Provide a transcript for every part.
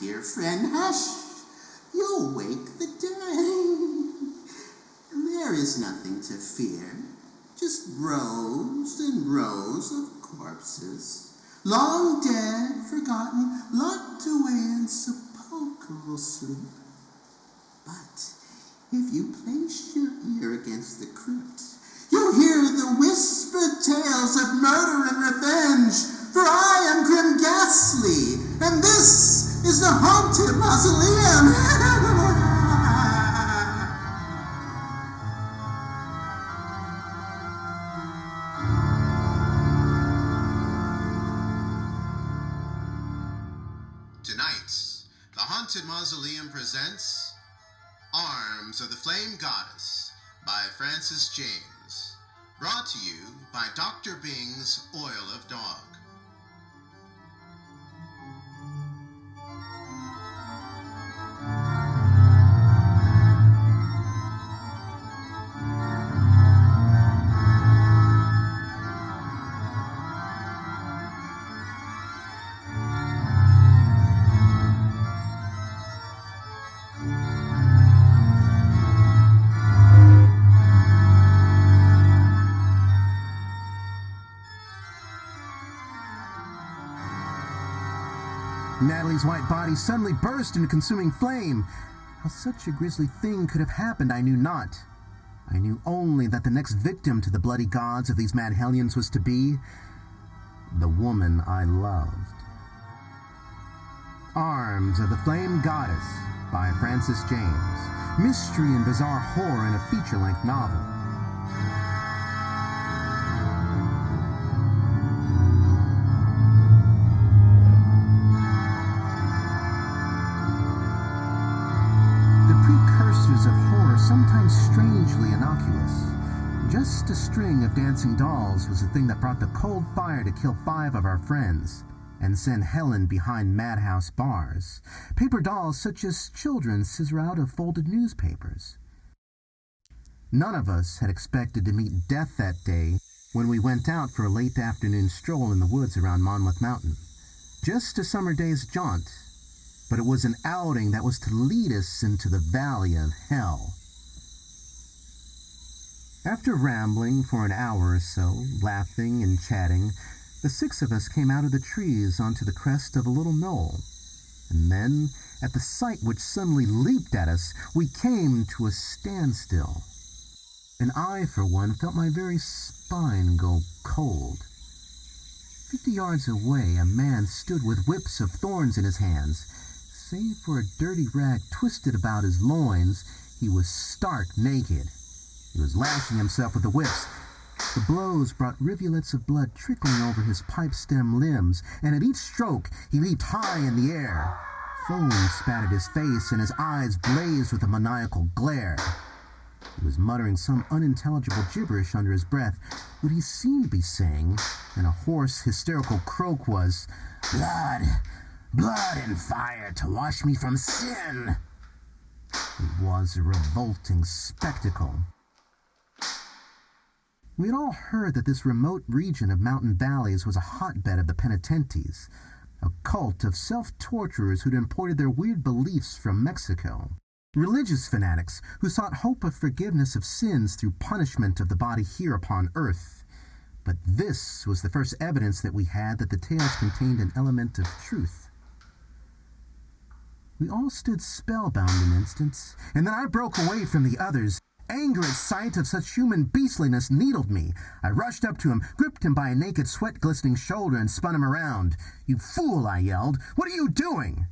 dear friend, hush. You'll wake the dead. There is nothing to fear. Just rows and rows of corpses. Long dead, forgotten, locked away in sepulchral sleep. But if you place your ear against the crypt, you'll hear the whispered tales of murder and revenge. For I am Grimm Ghastly, and this is the haunted Mausoleum. Tonight, the Haunted Mausoleum presents Arms of the Flame Goddess by Francis James, brought to you by Dr. Bing's Oil of Dog. Natalie's white body suddenly burst into consuming flame. How such a grisly thing could have happened, I knew not. I knew only that the next victim to the bloody gods of these mad hellions was to be the woman I loved. Arms of the Flame Goddess by Francis James. Mystery and bizarre horror in a feature-length novel. Of horror, sometimes strangely innocuous. Just a string of dancing dolls was the thing that brought the cold fire to kill 5 of our friends and send Helen behind madhouse bars. Paper dolls such as children scissor out of folded newspapers. None of us had expected to meet death that day when we went out for a late afternoon stroll in the woods around Monmouth Mountain. Just a summer day's jaunt. But it was an outing that was to lead us into the valley of hell. After rambling for an hour or so, laughing and chatting, the 6 of us came out of the trees onto the crest of a little knoll. And then, at the sight which suddenly leaped at us, we came to a standstill. And I, for one, felt my very spine go cold. 50 yards away, a man stood with whips of thorns in his hands. Save for a dirty rag twisted about his loins, he was stark naked. He was lashing himself with the whips. The blows brought rivulets of blood trickling over his pipe-stem limbs, and at each stroke he leaped high in the air. Foam spattered his face, and his eyes blazed with a maniacal glare. He was muttering some unintelligible gibberish under his breath. What he seemed to be saying, in a hoarse, hysterical croak, was, "Blood! Blood and fire to wash me from sin!" It was a revolting spectacle. We had all heard that this remote region of mountain valleys was a hotbed of the penitentes, a cult of self-torturers who'd imported their weird beliefs from Mexico. Religious fanatics who sought hope of forgiveness of sins through punishment of the body here upon earth. But this was the first evidence that we had that the tales contained an element of truth. We all stood spellbound an instant, and then I broke away from the others. Anger at sight of such human beastliness needled me. I rushed up to him, gripped him by a naked, sweat-glistening shoulder, and spun him around. "You fool!" I yelled. "What are you doing?"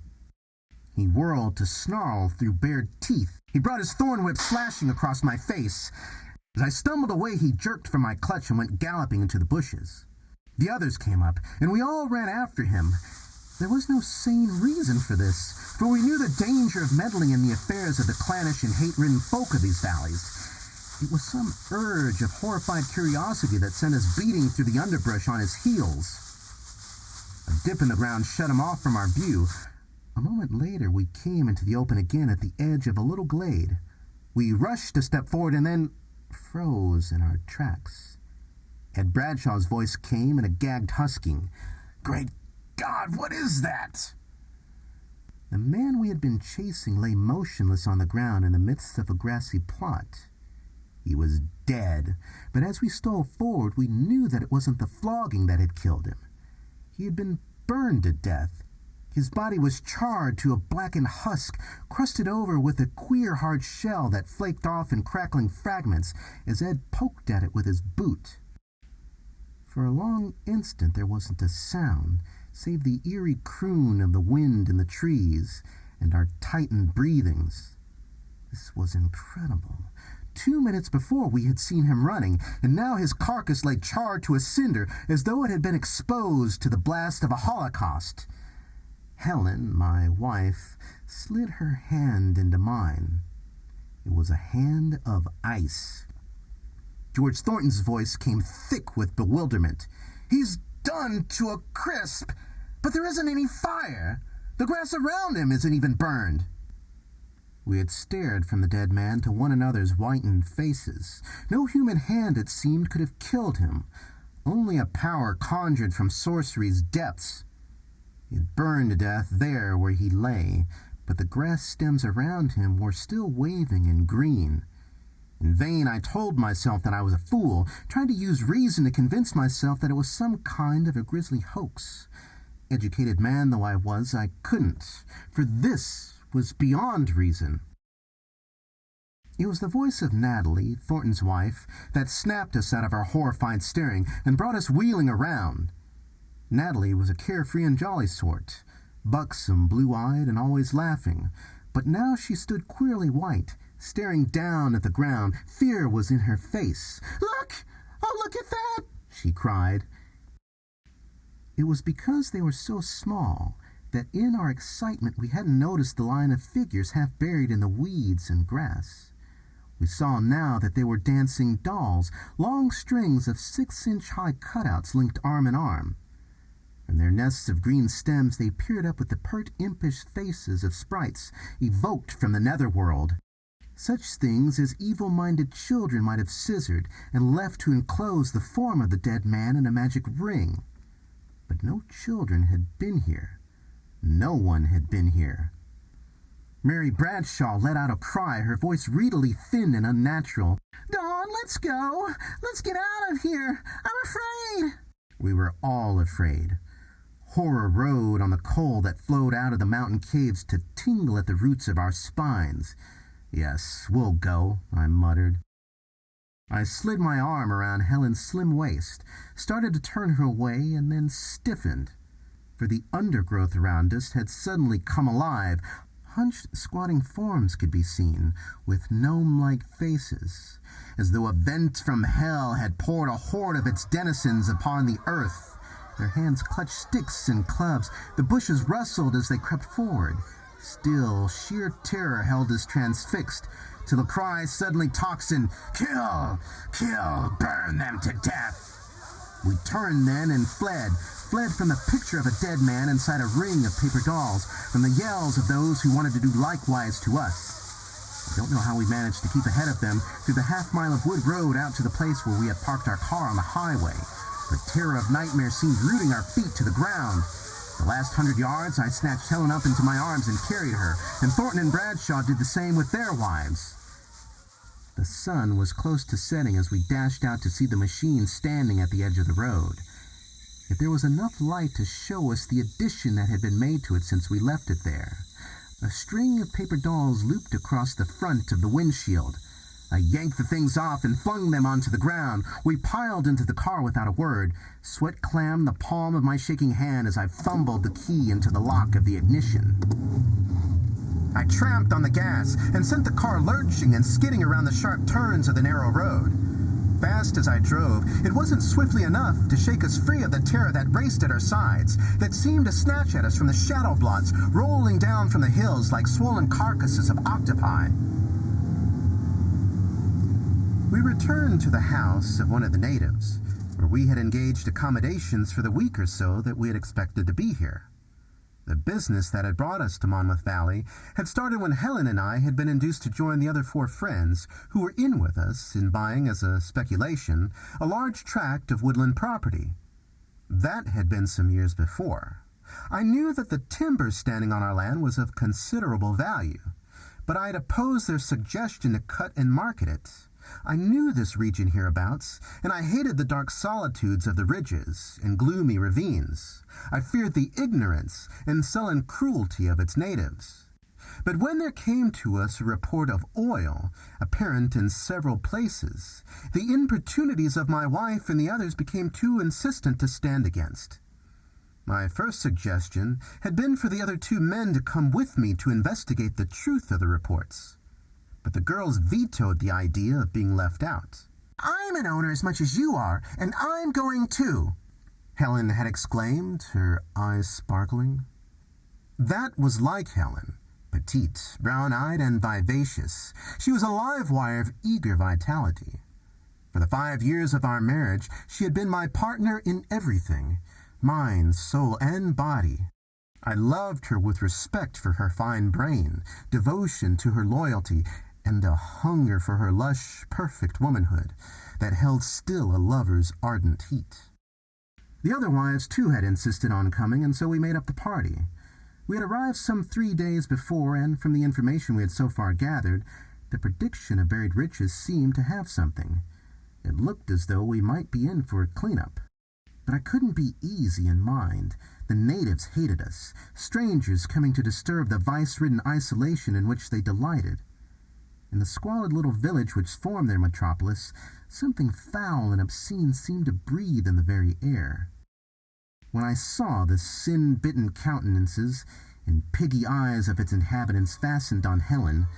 He whirled to snarl through bared teeth. He brought his thorn whip slashing across my face. As I stumbled away, he jerked from my clutch and went galloping into the bushes. The others came up, and we all ran after him. There was no sane reason for this, for we knew the danger of meddling in the affairs of the clannish and hate-ridden folk of these valleys. It was some urge of horrified curiosity that sent us beating through the underbrush on his heels. A dip in the ground shut him off from our view. A moment later, we came into the open again at the edge of a little glade. We rushed a step forward and then froze in our tracks. Ed Bradshaw's voice came in a gagged husking. "Great God, what is that?" The man we had been chasing lay motionless on the ground in the midst of a grassy plot. He was dead, but as we stole forward, we knew that it wasn't the flogging that had killed him. He had been burned to death. His body was charred to a blackened husk, crusted over with a queer hard shell that flaked off in crackling fragments as Ed poked at it with his boot. For a long instant there wasn't a sound, save the eerie croon of the wind in the trees and our tightened breathings. This was incredible. 2 minutes before we had seen him running, and now his carcass lay charred to a cinder as though it had been exposed to the blast of a holocaust. Helen, my wife, slid her hand into mine. It was a hand of ice. George Thornton's voice came thick with bewilderment. "He's done to a crisp, but there isn't any fire. The grass around him isn't even burned." We had stared from the dead man to one another's whitened faces. No human hand, it seemed, could have killed him. Only a power conjured from sorcery's depths. He had burned to death there where he lay, but the grass stems around him were still waving in green. In vain I told myself that I was a fool, trying to use reason to convince myself that it was some kind of a grisly hoax. Educated man though I was, I couldn't, for this was beyond reason. It was the voice of Natalie, Thornton's wife, that snapped us out of our horrified staring and brought us wheeling around. Natalie was a carefree and jolly sort, buxom, blue-eyed, and always laughing, but now she stood queerly white, staring down at the ground. Fear was in her face. "Look! Oh, look at that!" she cried. It was because they were so small that in our excitement we hadn't noticed the line of figures half buried in the weeds and grass. We saw now that they were dancing dolls, long strings of 6-inch-high cutouts linked arm in arm. From their nests of green stems they peered up with the pert, impish faces of sprites evoked from the netherworld. Such things as evil-minded children might have scissored and left to enclose the form of the dead man in a magic ring. But no children had been here. No one had been here. Mary Bradshaw let out a cry, her voice reedily thin and unnatural. "Dawn, let's go! Let's get out of here! I'm afraid!" We were all afraid. Horror rode on the cold that flowed out of the mountain caves to tingle at the roots of our spines. "Yes, we'll go," I muttered. I slid my arm around Helen's slim waist, started to turn her away, and then stiffened. For the undergrowth around us had suddenly come alive. Hunched, squatting forms could be seen, with gnome-like faces, as though a vent from hell had poured a horde of its denizens upon the earth. Their hands clutched sticks and clubs. The bushes rustled as they crept forward. Still, sheer terror held us transfixed, till a cry suddenly tocsined, "Kill! Kill! Burn them to death!" We turned then and fled from the picture of a dead man inside a ring of paper dolls, from the yells of those who wanted to do likewise to us. I don't know how we managed to keep ahead of them through the half-mile of wood road out to the place where we had parked our car on the highway. The terror of nightmare seemed rooting our feet to the ground. The last 100 yards, I snatched Helen up into my arms and carried her, and Thornton and Bradshaw did the same with their wives. The sun was close to setting as we dashed out to see the machine standing at the edge of the road. Yet there was enough light to show us the addition that had been made to it since we left it there. A string of paper dolls looped across the front of the windshield. I yanked the things off and flung them onto the ground. We piled into the car without a word. Sweat clammed the palm of my shaking hand as I fumbled the key into the lock of the ignition. I tramped on the gas and sent the car lurching and skidding around the sharp turns of the narrow road. Fast as I drove, it wasn't swiftly enough to shake us free of the terror that raced at our sides, that seemed to snatch at us from the shadow blots rolling down from the hills like swollen carcasses of octopi. We returned to the house of one of the natives, where we had engaged accommodations for the week or so that we had expected to be here. The business that had brought us to Monmouth Valley had started when Helen and I had been induced to join the other 4 friends who were in with us in buying as a speculation a large tract of woodland property. That had been some years before. I knew that the timber standing on our land was of considerable value, but I had opposed their suggestion to cut and market it. I knew this region hereabouts, and I hated the dark solitudes of the ridges and gloomy ravines. I feared the ignorance and sullen cruelty of its natives. But when there came to us a report of oil, apparent in several places, the importunities of my wife and the others became too insistent to stand against. My first suggestion had been for the other two men to come with me to investigate the truth of the reports. But the girls vetoed the idea of being left out. "I'm an owner as much as you are, and I'm going too," Helen had exclaimed, her eyes sparkling. That was like Helen. Petite, brown-eyed, and vivacious, she was a live wire of eager vitality. For the 5 years of our marriage, she had been my partner in everything, mind, soul, and body. I loved her with respect for her fine brain, devotion to her loyalty, and a hunger for her lush, perfect womanhood that held still a lover's ardent heat. The other wives, too, had insisted on coming, and so we made up the party. We had arrived some 3 days before, and from the information we had so far gathered, the prediction of buried riches seemed to have something. It looked as though we might be in for a cleanup. But I couldn't be easy in mind. The natives hated us, strangers coming to disturb the vice-ridden isolation in which they delighted. In the squalid little village which formed their metropolis, something foul and obscene seemed to breathe in the very air. When I saw the sin-bitten countenances and piggy eyes of its inhabitants fastened on Helen,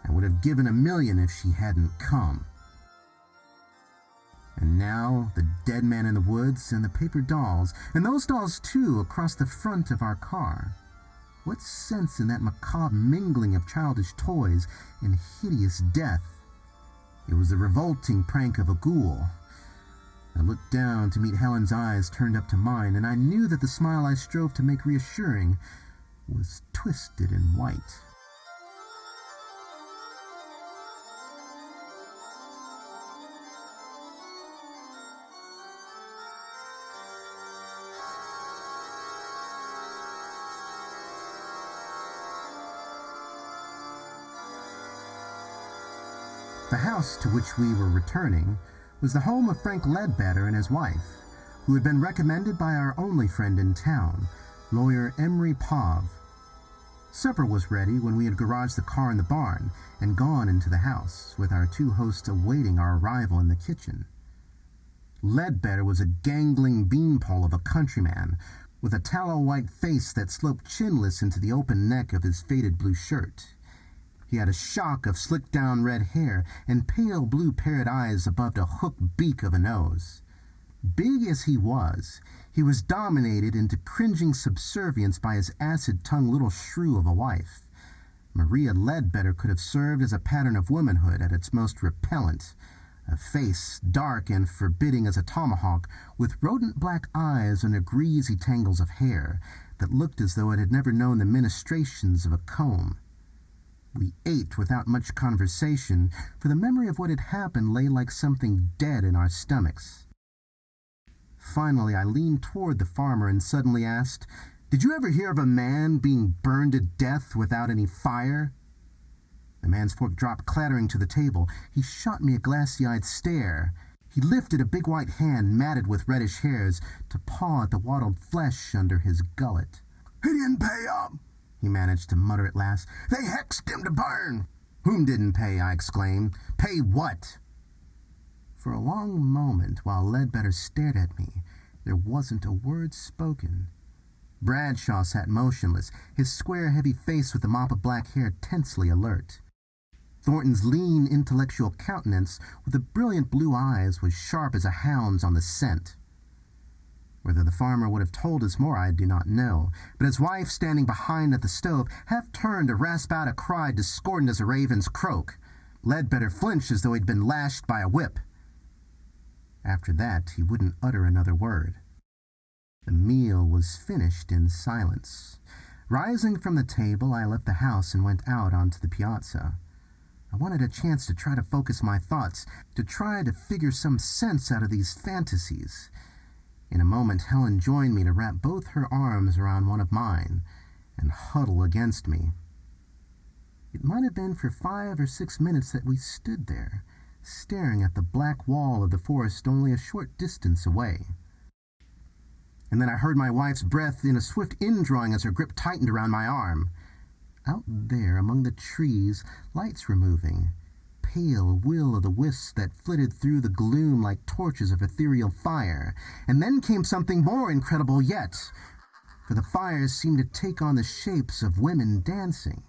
I would have given 1,000,000 if she hadn't come. And now the dead man in the woods and the paper dolls, and those dolls too across the front of our car. What sense in that macabre mingling of childish toys and hideous death? It was the revolting prank of a ghoul. I looked down to meet Helen's eyes turned up to mine, and I knew that the smile I strove to make reassuring was twisted and white. The house to which we were returning was the home of Frank Ledbetter and his wife, who had been recommended by our only friend in town, lawyer Emery Pov. Supper was ready when we had garaged the car in the barn and gone into the house, with our two hosts awaiting our arrival in the kitchen. Ledbetter was a gangling beanpole of a countryman, with a tallow-white face that sloped chinless into the open neck of his faded blue shirt. He had a shock of slicked-down red hair and pale blue parrot eyes above the hooked beak of a nose. Big as he was dominated into cringing subservience by his acid-tongued little shrew of a wife. Maria Ledbetter could have served as a pattern of womanhood at its most repellent, a face dark and forbidding as a tomahawk, with rodent-black eyes under greasy tangles of hair that looked as though it had never known the ministrations of a comb. We ate without much conversation, for the memory of what had happened lay like something dead in our stomachs. Finally, I leaned toward the farmer and suddenly asked, "Did you ever hear of a man being burned to death without any fire?" The man's fork dropped clattering to the table. He shot me a glassy-eyed stare. He lifted a big white hand matted with reddish hairs to paw at the wattled flesh under his gullet. "He didn't pay up," he managed to mutter at last. "They hexed him to burn." "Whom didn't pay?" I exclaimed. "Pay what?" For a long moment, while Ledbetter stared at me, there wasn't a word spoken. Bradshaw sat motionless, his square, heavy face with the mop of black hair tensely alert. Thornton's lean, intellectual countenance, with the brilliant blue eyes, was sharp as a hound's on the scent. Whether the farmer would have told us more, I do not know, but his wife, standing behind at the stove, half turned to rasp out a cry discordant as a raven's croak. Ledbetter flinched as though he'd been lashed by a whip. After that, he wouldn't utter another word. The meal was finished in silence. Rising from the table, I left the house and went out onto the piazza. I wanted a chance to try to focus my thoughts, to try to figure some sense out of these fantasies. In a moment, Helen joined me to wrap both her arms around one of mine and huddle against me. It might have been for 5 or 6 minutes that we stood there, staring at the black wall of the forest only a short distance away. And then I heard my wife's breath in a swift indrawing as her grip tightened around my arm. Out there among the trees, lights were moving, pale will-o'-the-wisps that flitted through the gloom like torches of ethereal fire. And then came something more incredible yet, for the fires seemed to take on the shapes of women dancing,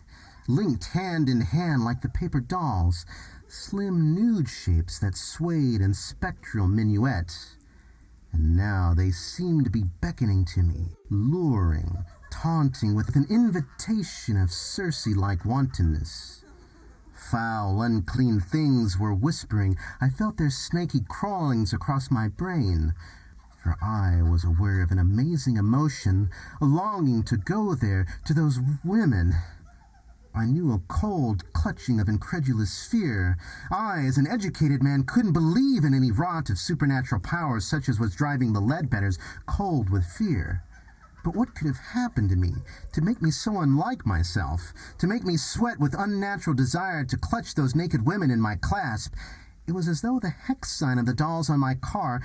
linked hand in hand like the paper dolls, slim nude shapes that swayed in spectral minuet. And now they seemed to be beckoning to me, luring, taunting with an invitation of Circe-like wantonness. Foul, unclean things were whispering. I felt their snaky crawlings across my brain, for I was aware of an amazing emotion, a longing to go there, to those women. I knew a cold clutching of incredulous fear. I, as an educated man, couldn't believe in any rot of supernatural powers such as was driving the Ledbetters cold with fear. But what could have happened to me to make me so unlike myself, to make me sweat with unnatural desire to clutch those naked women in my clasp? It was as though the hex sign of the dolls on my car,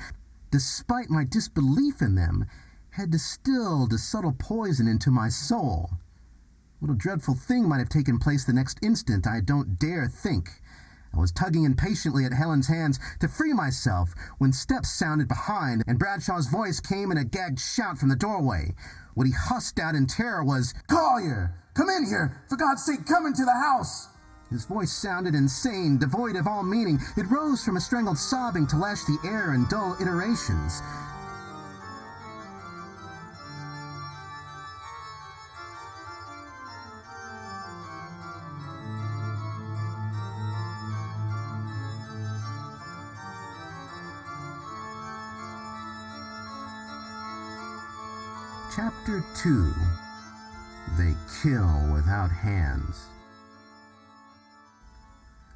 despite my disbelief in them, had distilled a subtle poison into my soul. What a dreadful thing might have taken place the next instant, I don't dare think. I was tugging impatiently at Helen's hands to free myself when steps sounded behind, and Bradshaw's voice came in a gagged shout from the doorway. What he husked out in terror was, "Collier! Come in here! For God's sake, come into the house!" His voice sounded insane, devoid of all meaning. It rose from a strangled sobbing to lash the air in dull iterations. Chapter 2. They Kill Without Hands.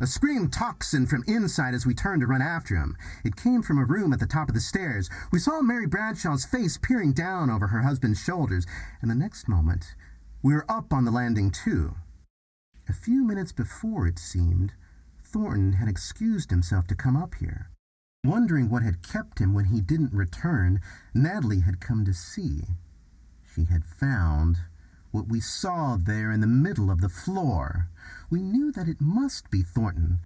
A scream tocsined from inside as we turned to run after him. It came from a room at the top of the stairs. We saw Mary Bradshaw's face peering down over her husband's shoulders, and the next moment we were up on the landing too. A few minutes before, it seemed, Thornton had excused himself to come up here. Wondering what had kept him when he didn't return, Natalie had come to see. She had found what we saw there in the middle of the floor. We knew that it must be Thornton.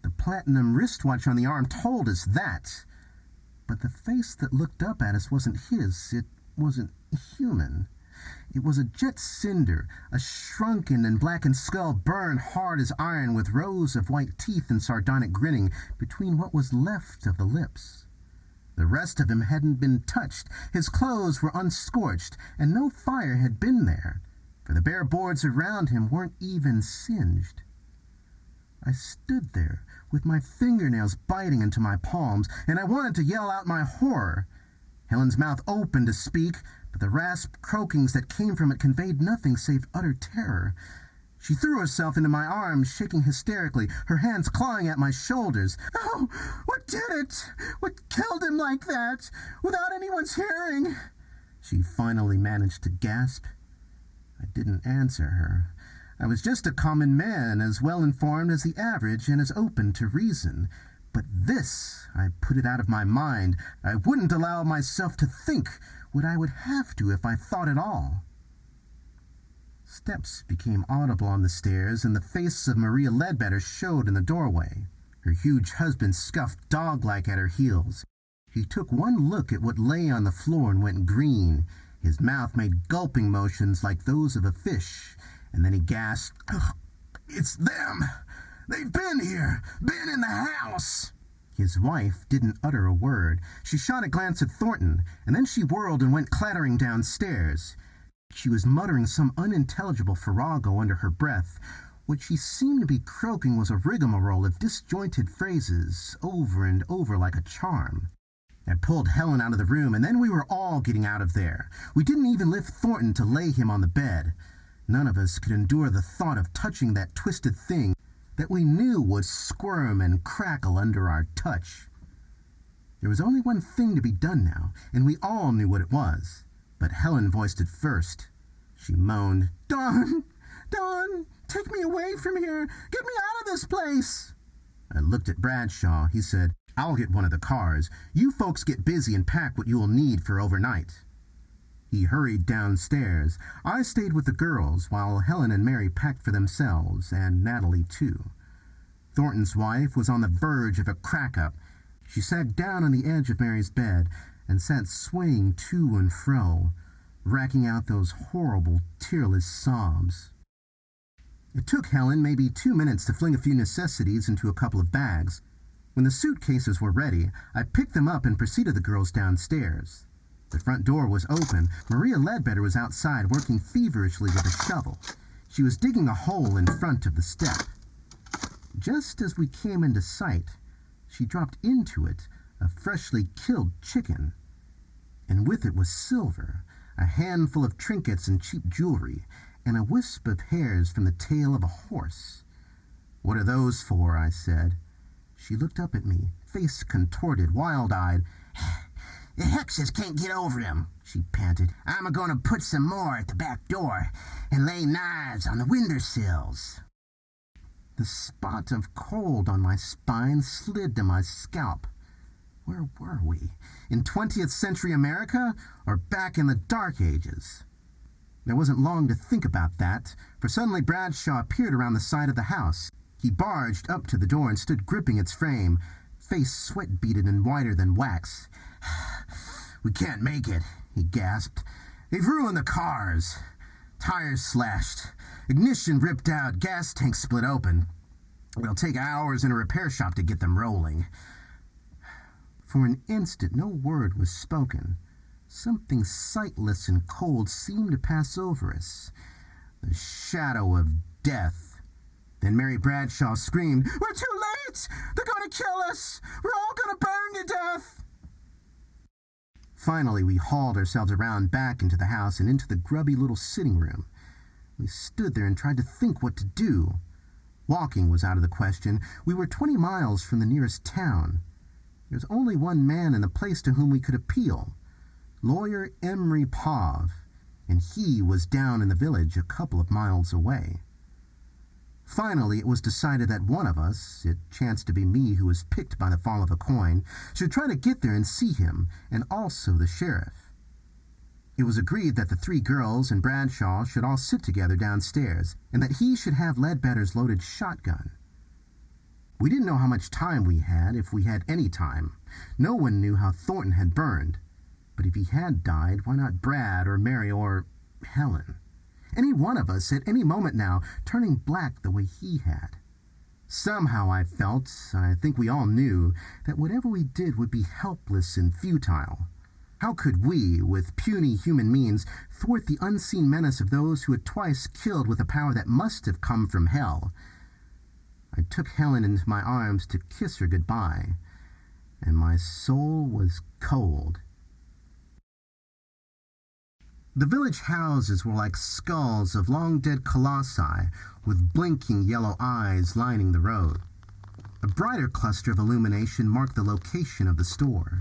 The platinum wristwatch on the arm told us that. But the face that looked up at us wasn't his. It wasn't human. It was a jet cinder, a shrunken and blackened skull burned hard as iron with rows of white teeth and sardonic grinning between what was left of the lips. The rest of him hadn't been touched. His clothes were unscorched, and no fire had been there, for the bare boards around him weren't even singed. I stood there, with my fingernails biting into my palms, and I wanted to yell out my horror. Helen's mouth opened to speak, but the rasped croakings that came from it conveyed nothing save utter terror. She threw herself into my arms, shaking hysterically, her hands clawing at my shoulders. "Oh, what did it? What killed him like that? Without anyone's hearing?" She finally managed to gasp. I didn't answer her. I was just a common man, as well-informed as the average and as open to reason. But this, I put it out of my mind. I wouldn't allow myself to think what I would have to if I thought at all. Steps became audible on the stairs, and the face of Maria Ledbetter showed in the doorway. Her huge husband scuffed dog-like at her heels. He took one look at what lay on the floor and went green. His mouth made gulping motions like those of a fish, and then he gasped, "It's them! They've been here! Been in the house!" His wife didn't utter a word. She shot a glance at Thornton, and then she whirled and went clattering downstairs. She was muttering some unintelligible farrago under her breath. What she seemed to be croaking was a rigmarole of disjointed phrases, over and over like a charm. I pulled Helen out of the room, and then we were all getting out of there. We didn't even lift Thornton to lay him on the bed. None of us could endure the thought of touching that twisted thing that we knew would squirm and crackle under our touch. There was only one thing to be done now, and we all knew what it was. But Helen voiced it first. She moaned, "Dawn! Dawn! Take me away from here! Get me out of this place!" I looked at Bradshaw. He said, "I'll get one of the cars. You folks get busy and pack what you will need for overnight." He hurried downstairs. I stayed with the girls, while Helen and Mary packed for themselves, and Natalie too. Thornton's wife was on the verge of a crack-up. She sat down on the edge of Mary's bed and sat swaying to and fro, racking out those horrible, tearless sobs. It took Helen maybe 2 minutes to fling a few necessities into a couple of bags. When the suitcases were ready, I picked them up and preceded the girls downstairs. The front door was open. Maria Ledbetter was outside working feverishly with a shovel. She was digging a hole in front of the step. Just as we came into sight, she dropped into it a freshly killed chicken, and with it was silver, a handful of trinkets and cheap jewelry, and a wisp of hairs from the tail of a horse. "What are those for?" I said. She looked up at me, face contorted, wild-eyed. "The hexes can't get over them," she panted. "I'm a-going to put some more at the back door and lay knives on the windowsills." The spot of cold on my spine slid to my scalp. Where were we? In 20th century America, or back in the Dark Ages? There wasn't long to think about that, for suddenly Bradshaw appeared around the side of the house. He barged up to the door and stood gripping its frame, face sweat-beaded and whiter than wax. "We can't make it," he gasped. "They've ruined the cars. Tires slashed, ignition ripped out, gas tanks split open. It'll take hours in a repair shop to get them rolling." For an instant no word was spoken. Something sightless and cold seemed to pass over us. The shadow of death. Then Mary Bradshaw screamed, "We're too late! They're going to kill us! We're all going to burn to death!" Finally, we hauled ourselves around back into the house and into the grubby little sitting room. We stood there and tried to think what to do. Walking was out of the question. We were 20 miles from the nearest town. There was only one man in the place to whom we could appeal, Lawyer Emery Pov, and he was down in the village a couple of miles away. Finally, it was decided that one of us, it chanced to be me who was picked by the fall of a coin, should try to get there and see him, and also the sheriff. It was agreed that the 3 girls and Bradshaw should all sit together downstairs, and that he should have Ledbetter's loaded shotgun. We didn't know how much time we had, if we had any time. No one knew how Thornton had burned. But if he had died, why not Brad or Mary or Helen? Any one of us at any moment now, turning black the way he had. Somehow I felt, I think we all knew, that whatever we did would be helpless and futile. How could we, with puny human means, thwart the unseen menace of those who had twice killed with a power that must have come from hell? I took Helen into my arms to kiss her goodbye, and my soul was cold. The village houses were like skulls of long-dead colossi with blinking yellow eyes lining the road. A brighter cluster of illumination marked the location of the store.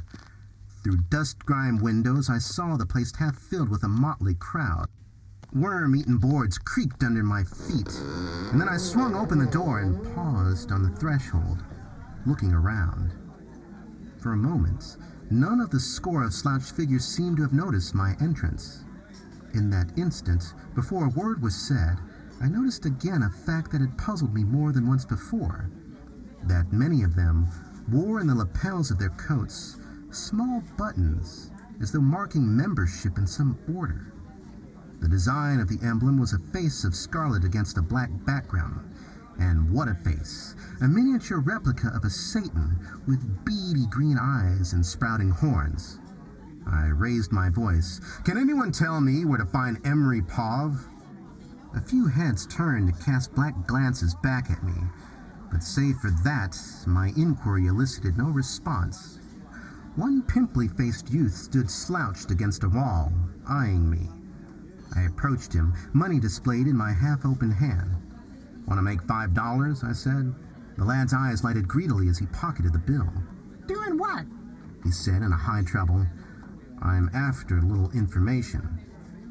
Through dust-grimed windows, I saw the place half filled with a motley crowd. Worm-eaten boards creaked under my feet, and then I swung open the door and paused on the threshold, looking around. For a moment, none of the score of slouched figures seemed to have noticed my entrance. In that instant, before a word was said, I noticed again a fact that had puzzled me more than once before, that many of them wore in the lapels of their coats small buttons, as though marking membership in some order. The design of the emblem was a face of scarlet against a black background, and what a face! A miniature replica of a Satan with beady green eyes and sprouting horns. I raised my voice. "Can anyone tell me where to find Emery Pov?" A few heads turned to cast black glances back at me, but save for that, my inquiry elicited no response. One pimply-faced youth stood slouched against a wall, eyeing me. I approached him, money displayed in my half-open hand. "Want to make $5? I said. The lad's eyes lighted greedily as he pocketed the bill. "Doing what?" he said in a high treble. "I'm after a little information."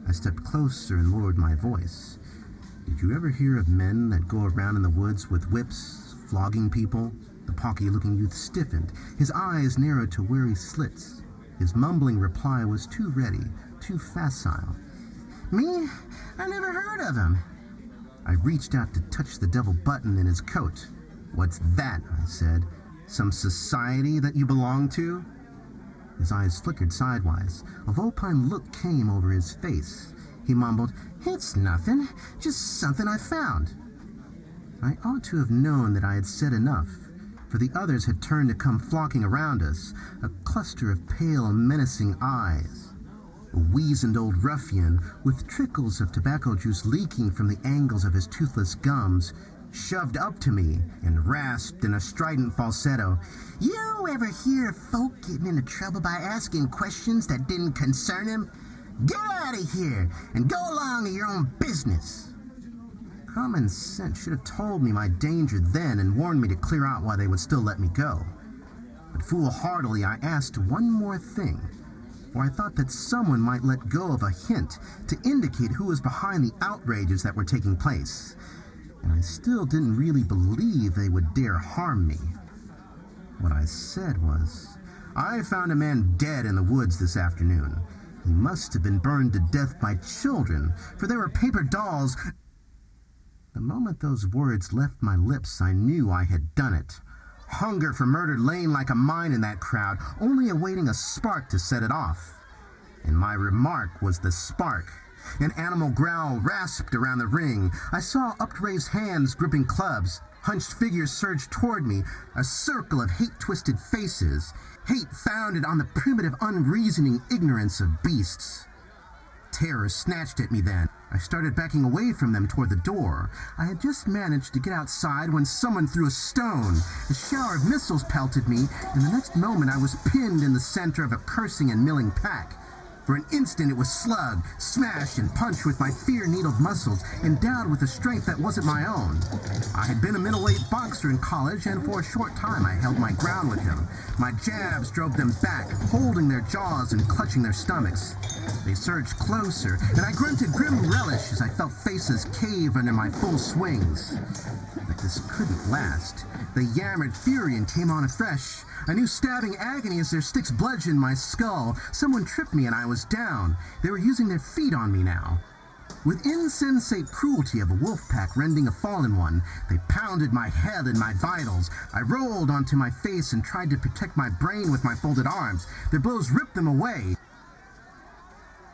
I stepped closer and lowered my voice. "Did you ever hear of men that go around in the woods with whips, flogging people?" The pocky-looking youth stiffened, his eyes narrowed to weary slits. His mumbling reply was too ready, too facile. "Me? I never heard of him." I reached out to touch the double button in his coat. "What's that?" I said. "Some society that you belong to?" His eyes flickered sidewise. A vulpine look came over his face. He mumbled, "It's nothing, just something I found." I ought to have known that I had said enough, for the others had turned to come flocking around us, a cluster of pale and menacing eyes. A weazened old ruffian, with trickles of tobacco juice leaking from the angles of his toothless gums, shoved up to me and rasped in a strident falsetto, "You ever hear of folk getting into trouble by asking questions that didn't concern him? Get out of here and go along with your own business." Common sense should have told me my danger then and warned me to clear out while they would still let me go. But foolhardily I asked one more thing, for I thought that someone might let go of a hint to indicate who was behind the outrages that were taking place. And I still didn't really believe they would dare harm me. What I said was, "I found a man dead in the woods this afternoon. He must have been burned to death by children, for there were paper dolls." The moment those words left my lips, I knew I had done it. Hunger for murder lay like a mine in that crowd, only awaiting a spark to set it off. And my remark was the spark. An animal growl rasped around the ring. I saw upraised hands gripping clubs. Hunched figures surged toward me, a circle of hate-twisted faces. Hate founded on the primitive, unreasoning ignorance of beasts. Terror snatched at me then. I started backing away from them toward the door. I had just managed to get outside when someone threw a stone. A shower of missiles pelted me, and the next moment I was pinned in the center of a cursing and milling pack. For an instant it was slug, smash, and punch with my fear-needled muscles, endowed with a strength that wasn't my own. I had been a middleweight boxer in college, and for a short time I held my ground with him. My jabs drove them back, holding their jaws and clutching their stomachs. They surged closer, and I grunted grim relish as I felt faces cave under my full swings. But this couldn't last. They yammered fury and came on afresh. I knew stabbing agony as their sticks bludgeoned my skull. Someone tripped me and I was down. They were using their feet on me now. With insensate cruelty of a wolf pack rending a fallen one, they pounded my head and my vitals. I rolled onto my face and tried to protect my brain with my folded arms. Their blows ripped them away.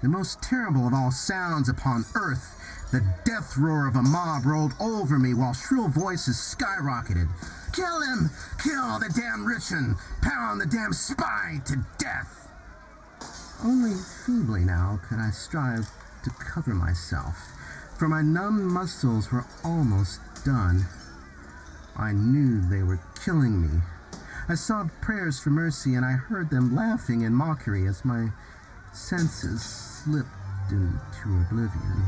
The most terrible of all sounds upon earth, the death roar of a mob rolled over me while shrill voices skyrocketed. "Kill him! Kill the damn rich un! Pound the damn spy to death!" Only feebly now could I strive to cover myself, for my numb muscles were almost done. I knew they were killing me. I sobbed prayers for mercy, and I heard them laughing in mockery as my senses slipped into oblivion.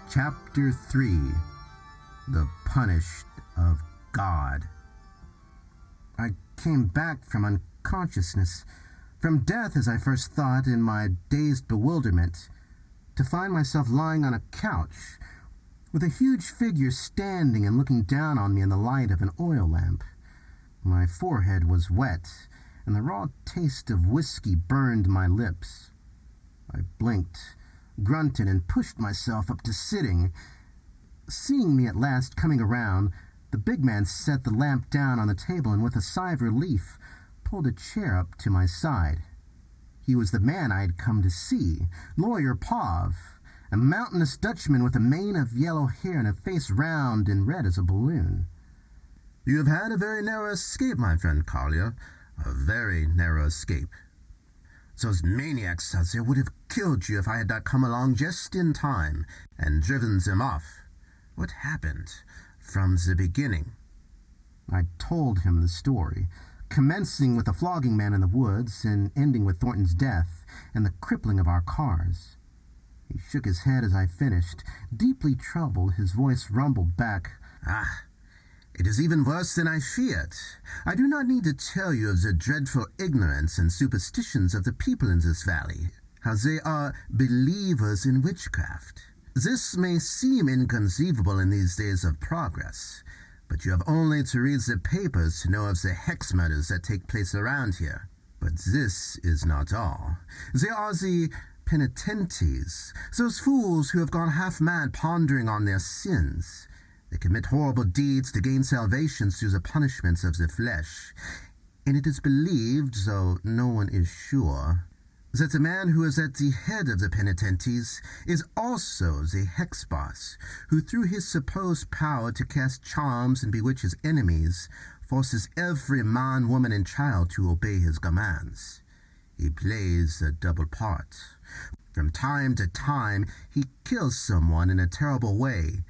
Chapter 3. The Punished of God. I came back from unconsciousness, from death as I first thought in my dazed bewilderment, to find myself lying on a couch, with a huge figure standing and looking down on me in the light of an oil lamp. My forehead was wet, and the raw taste of whiskey burned my lips. I blinked, grunted, and pushed myself up to sitting. Seeing me at last coming around, the big man set the lamp down on the table and with a sigh of relief pulled a chair up to my side. He was the man I had come to see, Lawyer Pav, a mountainous Dutchman with a mane of yellow hair and a face round and red as a balloon. "You have had a very narrow escape, my friend Carlia, a very narrow escape." Those maniacs out there would have killed you if I had not come along just in time and driven them off. What happened from the beginning?" I told him the story, commencing with the flogging man in the woods and ending with Thornton's death and the crippling of our cars. He shook his head as I finished. Deeply troubled, his voice rumbled back, "It is even worse than I feared. I do not need to tell you of the dreadful ignorance and superstitions of the people in this valley, how they are believers in witchcraft. This may seem inconceivable in these days of progress, but you have only to read the papers to know of the hex murders that take place around here. But this is not all. There are the penitentes, those fools who have gone half-mad pondering on their sins. They commit horrible deeds to gain salvation through the punishments of the flesh, and it is believed, though no one is sure, that the man who is at the head of the penitentes is also the hex boss, who through his supposed power to cast charms and bewitch his enemies, forces every man, woman, and child to obey his commands. He plays a double part. From time to time, he kills someone in a terrible way,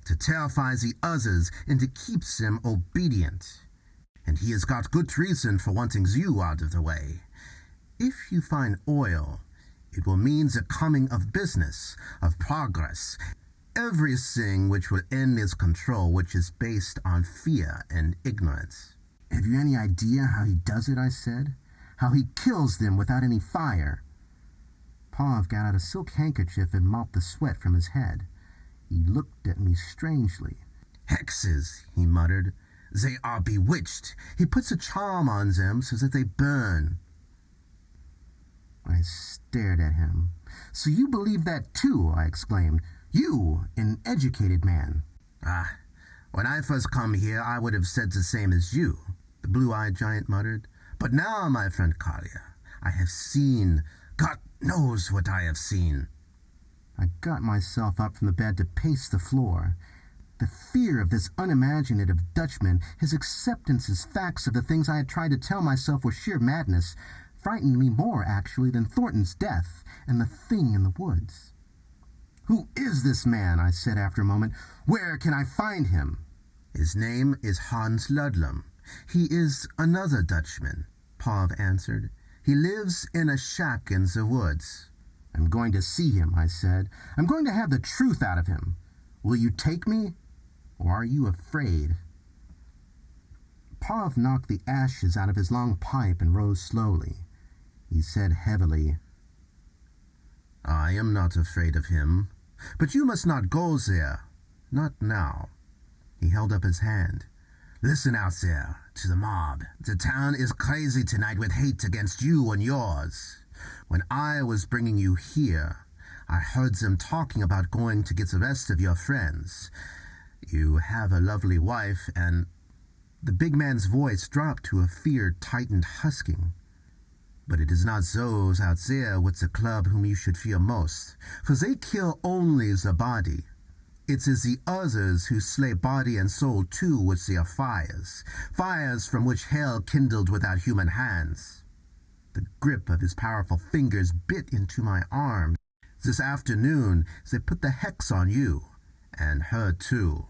to terrify the others and to keep them obedient. And he has got good reason for wanting you out of the way. If you find oil, it will mean the coming of business, of progress, everything which will end his control, which is based on fear and ignorance." "Have you any idea how he does it?" I said. "How he kills them without any fire?" Pav got out a silk handkerchief and mopped the sweat from his head. He looked at me strangely. "Hexes," he muttered. "They are bewitched. He puts a charm on them so that they burn." I stared at him. "So you believe that too?" I exclaimed. "You, an educated man." When I first come here, I would have said the same as you," the blue-eyed giant muttered. "But now, my friend Collier, I have seen. God knows what I have seen." I got myself up from the bed to pace the floor. The fear of this unimaginative Dutchman, his acceptance as facts of the things I had tried to tell myself were sheer madness, frightened me more, actually, than Thornton's death and the thing in the woods. "Who is this man?" I said after a moment. "Where can I find him?" "His name is Hans Ludlum. He is another Dutchman," Pav answered. "He lives in a shack in the woods." "I'm going to see him," I said. "I'm going to have the truth out of him. Will you take me, or are you afraid?" Pav knocked the ashes out of his long pipe and rose slowly. He said heavily, "I am not afraid of him, but you must not go there. Not now." He held up his hand. "Listen out there, to the mob. The town is crazy tonight with hate against you and yours. When I was bringing you here, I heard them talking about going to get the rest of your friends. You have a lovely wife and—" The big man's voice dropped to a feared, tightened husking. "But it is not those out there with the club whom you should fear most, for they kill only the body. It is the others who slay body and soul too with their fires, fires from which hell kindled without human hands." The grip of his powerful fingers bit into my arm. "This afternoon they put the hex on you, and her too.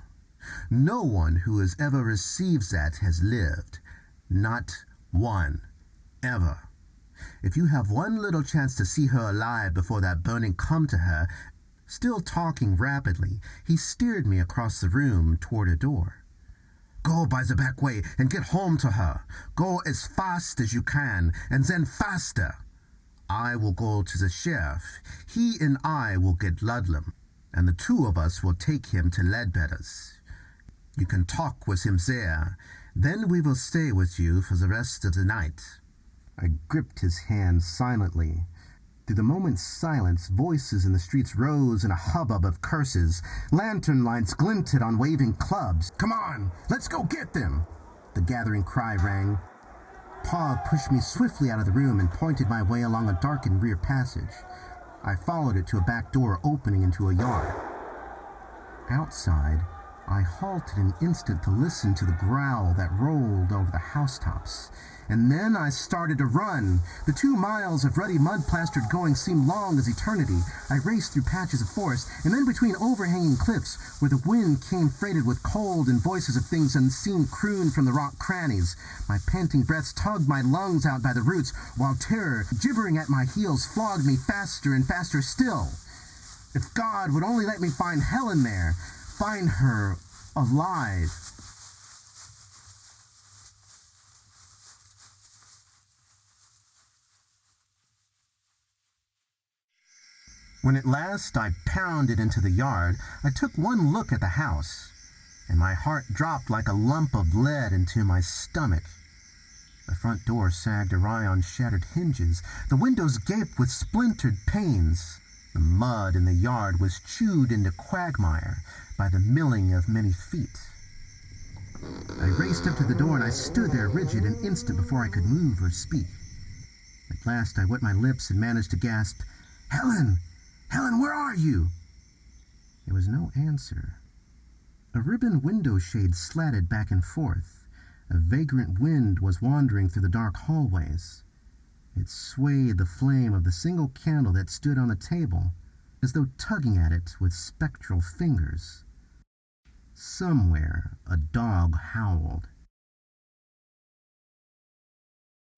No one who has ever received that has lived. Not one. Ever. If you have one little chance to see her alive before that burning come to her—" Still talking rapidly, he steered me across the room toward a door. "Go by the back way and get home to her. Go as fast as you can, and then faster. I will go to the sheriff. He and I will get Ludlum, and the two of us will take him to Ledbetter's. You can talk with him there. Then we will stay with you for the rest of the night." I gripped his hand silently. Through the moment's silence, voices in the streets rose in a hubbub of curses. Lantern lights glinted on waving clubs. "Come on, let's go get them!" the gathering cry rang. Pav pushed me swiftly out of the room and pointed my way along a darkened rear passage. I followed it to a back door opening into a yard. Outside, I halted an instant to listen to the growl that rolled over the housetops. And then I started to run. The 2 miles of ruddy mud-plastered going seemed long as eternity. I raced through patches of forest, and then between overhanging cliffs, where the wind came freighted with cold and voices of things unseen crooned from the rock crannies. My panting breaths tugged my lungs out by the roots, while terror, gibbering at my heels, flogged me faster and faster still. If God would only let me find Helen there, find her alive. When at last I pounded into the yard, I took one look at the house, and my heart dropped like a lump of lead into my stomach. The front door sagged awry on shattered hinges. The windows gaped with splintered panes. The mud in the yard was chewed into quagmire by the milling of many feet. I raced up to the door, and I stood there rigid an instant before I could move or speak. At last I wet my lips and managed to gasp, "Helen! Helen, where are you?" There was no answer. A ribbon window shade slatted back and forth. A vagrant wind was wandering through the dark hallways. It swayed the flame of the single candle that stood on the table, as though tugging at it with spectral fingers. Somewhere a dog howled.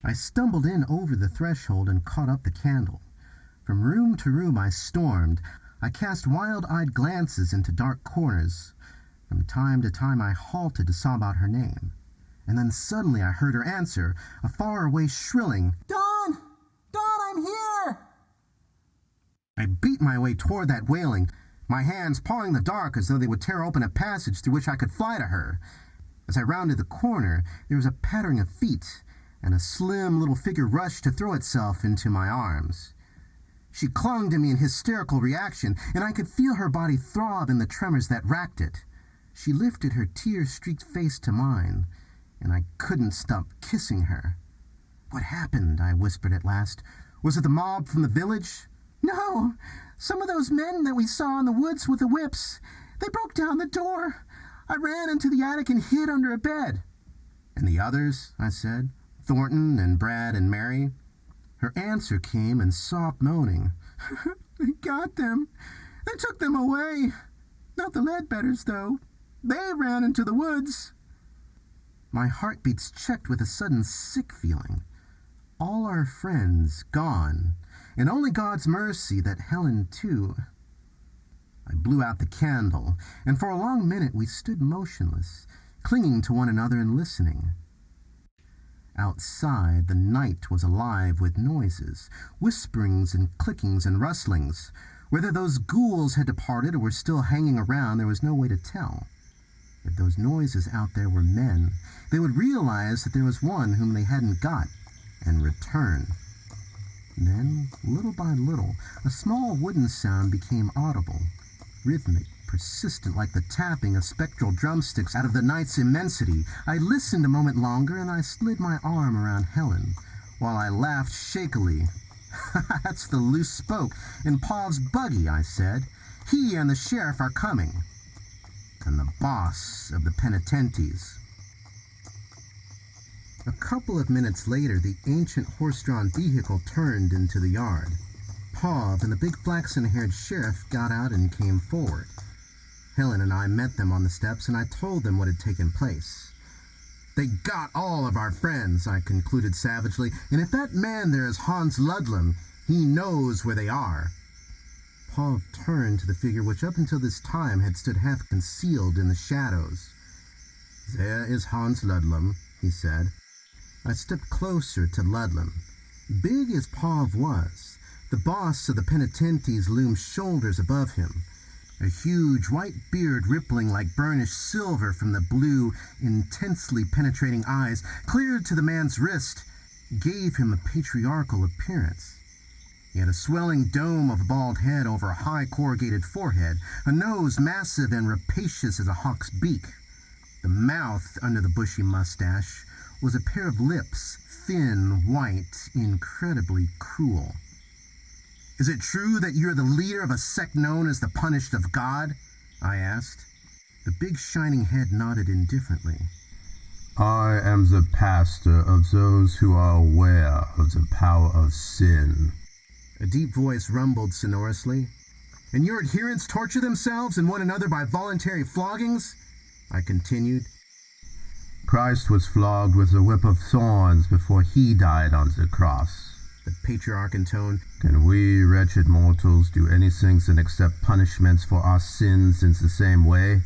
I stumbled in over the threshold and caught up the candle. From room to room I stormed. I cast wild-eyed glances into dark corners. From time to time I halted to sob out her name. And then suddenly I heard her answer, a far-away shrilling, "Dawn! Dawn, I'm here!" I beat my way toward that wailing, my hands pawing the dark as though they would tear open a passage through which I could fly to her. As I rounded the corner, there was a pattering of feet, and a slim little figure rushed to throw itself into my arms. She clung to me in hysterical reaction, and I could feel her body throb in the tremors that racked it. She lifted her tear-streaked face to mine, and I couldn't stop kissing her. "What happened?" I whispered at last. "Was it the mob from the village?" "No, some of those men that we saw in the woods with the whips. They broke down the door. I ran into the attic and hid under a bed." "And the others?" I said. "Thornton and Brad and Mary?" Her answer came in soft moaning. "They got them. They took them away. Not the Ledbetters, though. They ran into the woods." My heartbeats checked with a sudden sick feeling. All our friends gone, and only God's mercy that Helen, too. I blew out the candle, and for a long minute we stood motionless, clinging to one another and listening. Outside, the night was alive with noises, whisperings and clickings and rustlings. Whether those ghouls had departed or were still hanging around, there was no way to tell. If those noises out there were men, they would realize that there was one whom they hadn't got, and return. Then, little by little, a small wooden sound became audible, rhythmic, persistent like the tapping of spectral drumsticks out of the night's immensity. I listened a moment longer, and I slid my arm around Helen, while I laughed shakily. "That's the loose spoke in Paul's buggy," I said. "He and the sheriff are coming. And the boss of the penitentes." A couple of minutes later, the ancient horse-drawn vehicle turned into the yard. Pav and the big flaxen-haired sheriff got out and came forward. Helen and I met them on the steps, and I told them what had taken place. "They got all of our friends," I concluded savagely, "and if that man there is Hans Ludlam, he knows where they are." Pav turned to the figure which up until this time had stood half concealed in the shadows. "There is Hans Ludlam," he said. I stepped closer to Ludlam. Big as Pav was, the boss of the penitentes loomed shoulders above him. A huge white beard rippling like burnished silver from the blue, intensely penetrating eyes, cleared to the man's wrist, gave him a patriarchal appearance. He had a swelling dome of a bald head over a high corrugated forehead, a nose massive and rapacious as a hawk's beak. The mouth, under the bushy mustache, was a pair of lips, thin, white, incredibly cruel. "Is it true that you're the leader of a sect known as the Punished of God?" I asked. The big shining head nodded indifferently. I am the pastor of those who are aware of the power of sin. A deep voice rumbled sonorously. And your adherents torture themselves and one another by voluntary floggings? I continued. Christ was flogged with the whip of thorns before he died on the cross. The patriarch intoned. Can we, wretched mortals, do anything than accept punishments for our sins in the same way?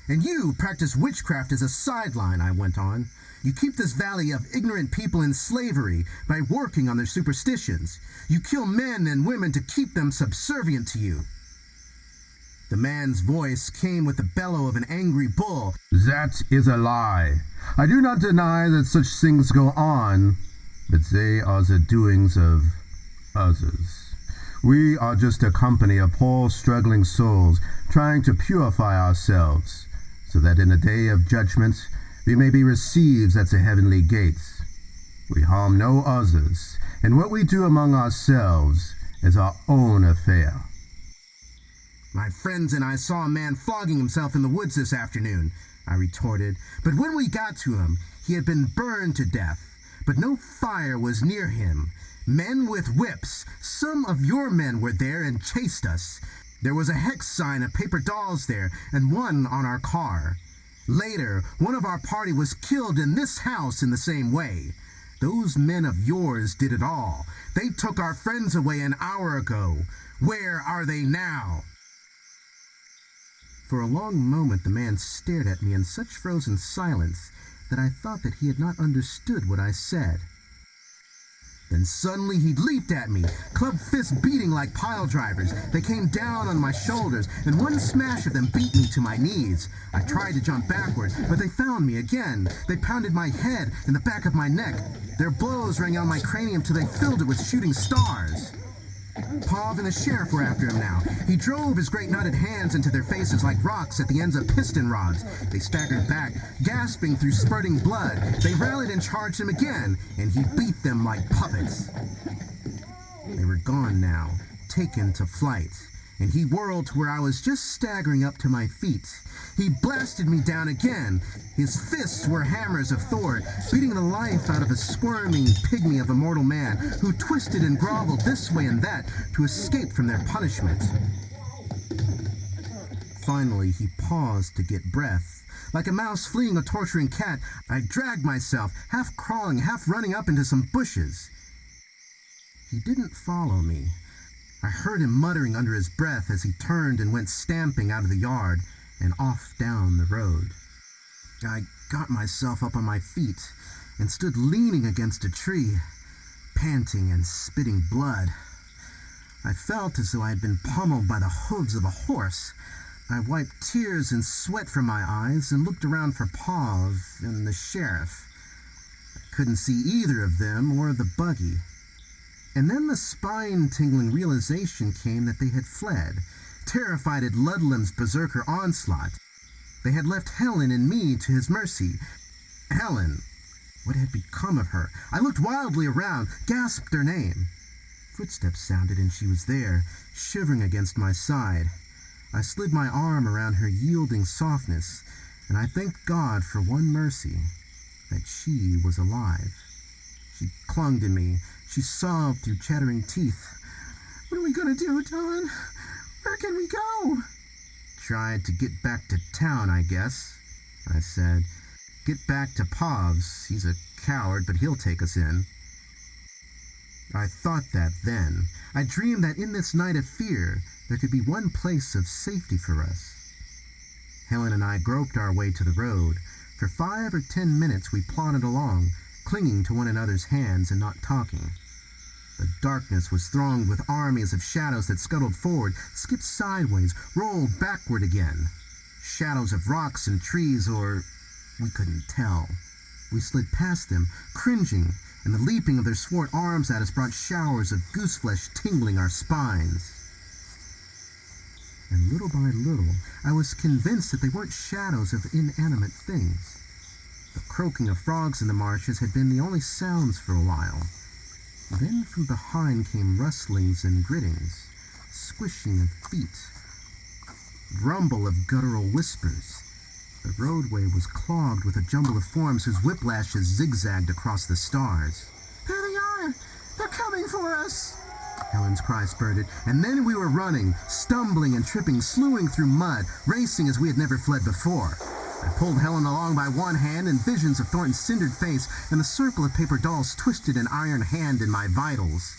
And you practice witchcraft as a sideline, I went on. You keep this valley of ignorant people in slavery by working on their superstitions. You kill men and women to keep them subservient to you. The man's voice came with the bellow of an angry bull. That is a lie. I do not deny that such things go on, but they are the doings of others. We are just a company of poor, struggling souls trying to purify ourselves, so that in the day of judgment we may be received at the heavenly gates. We harm no others, and what we do among ourselves is our own affair. My friends and I saw a man flogging himself in the woods this afternoon, I retorted, but when we got to him, he had been burned to death. But no fire was near him. Men with whips. Some of your men were there and chased us. There was a hex sign of paper dolls there, and one on our car. Later, one of our party was killed in this house in the same way. Those men of yours did it all. They took our friends away an hour ago. Where are they now? For a long moment the man stared at me in such frozen silence that I thought that he had not understood what I said. Then suddenly he leaped at me, club fists beating like pile drivers. They came down on my shoulders, and one smash of them beat me to my knees. I tried to jump backward, but they found me again. They pounded my head and the back of my neck. Their blows rang on my cranium till they filled it with shooting stars. Pav and the sheriff were after him now. He drove his great knotted hands into their faces like rocks at the ends of piston rods. They staggered back, gasping through spurting blood. They rallied and charged him again, and he beat them like puppets. They were gone now, taken to flight, and he whirled to where I was just staggering up to my feet. He blasted me down again. His fists were hammers of Thor, beating the life out of a squirming pygmy of a mortal man who twisted and groveled this way and that to escape from their punishment. Finally, he paused to get breath. Like a mouse fleeing a torturing cat, I dragged myself, half crawling, half running up into some bushes. He didn't follow me. I heard him muttering under his breath as he turned and went stamping out of the yard and off down the road. I got myself up on my feet and stood leaning against a tree, panting and spitting blood. I felt as though I had been pummeled by the hooves of a horse. I wiped tears and sweat from my eyes and looked around for Pav and the sheriff. I couldn't see either of them or the buggy. And then the spine-tingling realization came that they had fled, terrified at Ludlam's berserker onslaught. They had left Helen and me to his mercy. Helen! What had become of her? I looked wildly around, gasped her name. Footsteps sounded and she was there, shivering against my side. I slid my arm around her yielding softness, and I thanked God for one mercy, that she was alive. She clung to me. She sobbed through chattering teeth. What are we going to do, Don? Where can we go? Tried to get back to town, I guess, I said. Get back to Pav's. He's a coward, but he'll take us in. I thought that then. I dreamed that in this night of fear, there could be one place of safety for us. Helen and I groped our way to the road. For 5 or 10 minutes we plodded along, clinging to one another's hands and not talking. The darkness was thronged with armies of shadows that scuttled forward, skipped sideways, rolled backward again. Shadows of rocks and trees, or we couldn't tell. We slid past them, cringing, and the leaping of their swart arms at us brought showers of gooseflesh tingling our spines. And little by little, I was convinced that they weren't shadows of inanimate things. The croaking of frogs in the marshes had been the only sounds for a while. Then from behind came rustlings and grittings, squishing of feet. rumble of guttural whispers. The roadway was clogged with a jumble of forms whose whiplashes zigzagged across the stars. There they are! They're coming for us! Helen's cry spurted, and then we were running, stumbling and tripping, slewing through mud, racing as we had never fled before. I pulled Helen along by one hand, and visions of Thornton's cindered face and the circle of paper dolls twisted an iron hand in my vitals.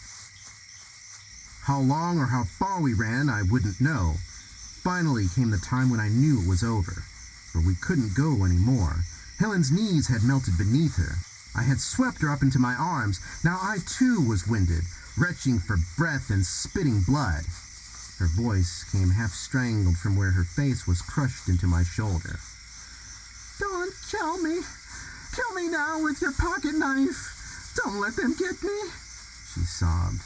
How long or how far we ran, I wouldn't know. Finally came the time when I knew it was over, for we couldn't go anymore. Helen's knees had melted beneath her. I had swept her up into my arms. Now I too was winded, retching for breath and spitting blood. Her voice came half-strangled from where her face was crushed into my shoulder. Don't kill me. Kill me now with your pocket knife. Don't let them get me, she sobbed.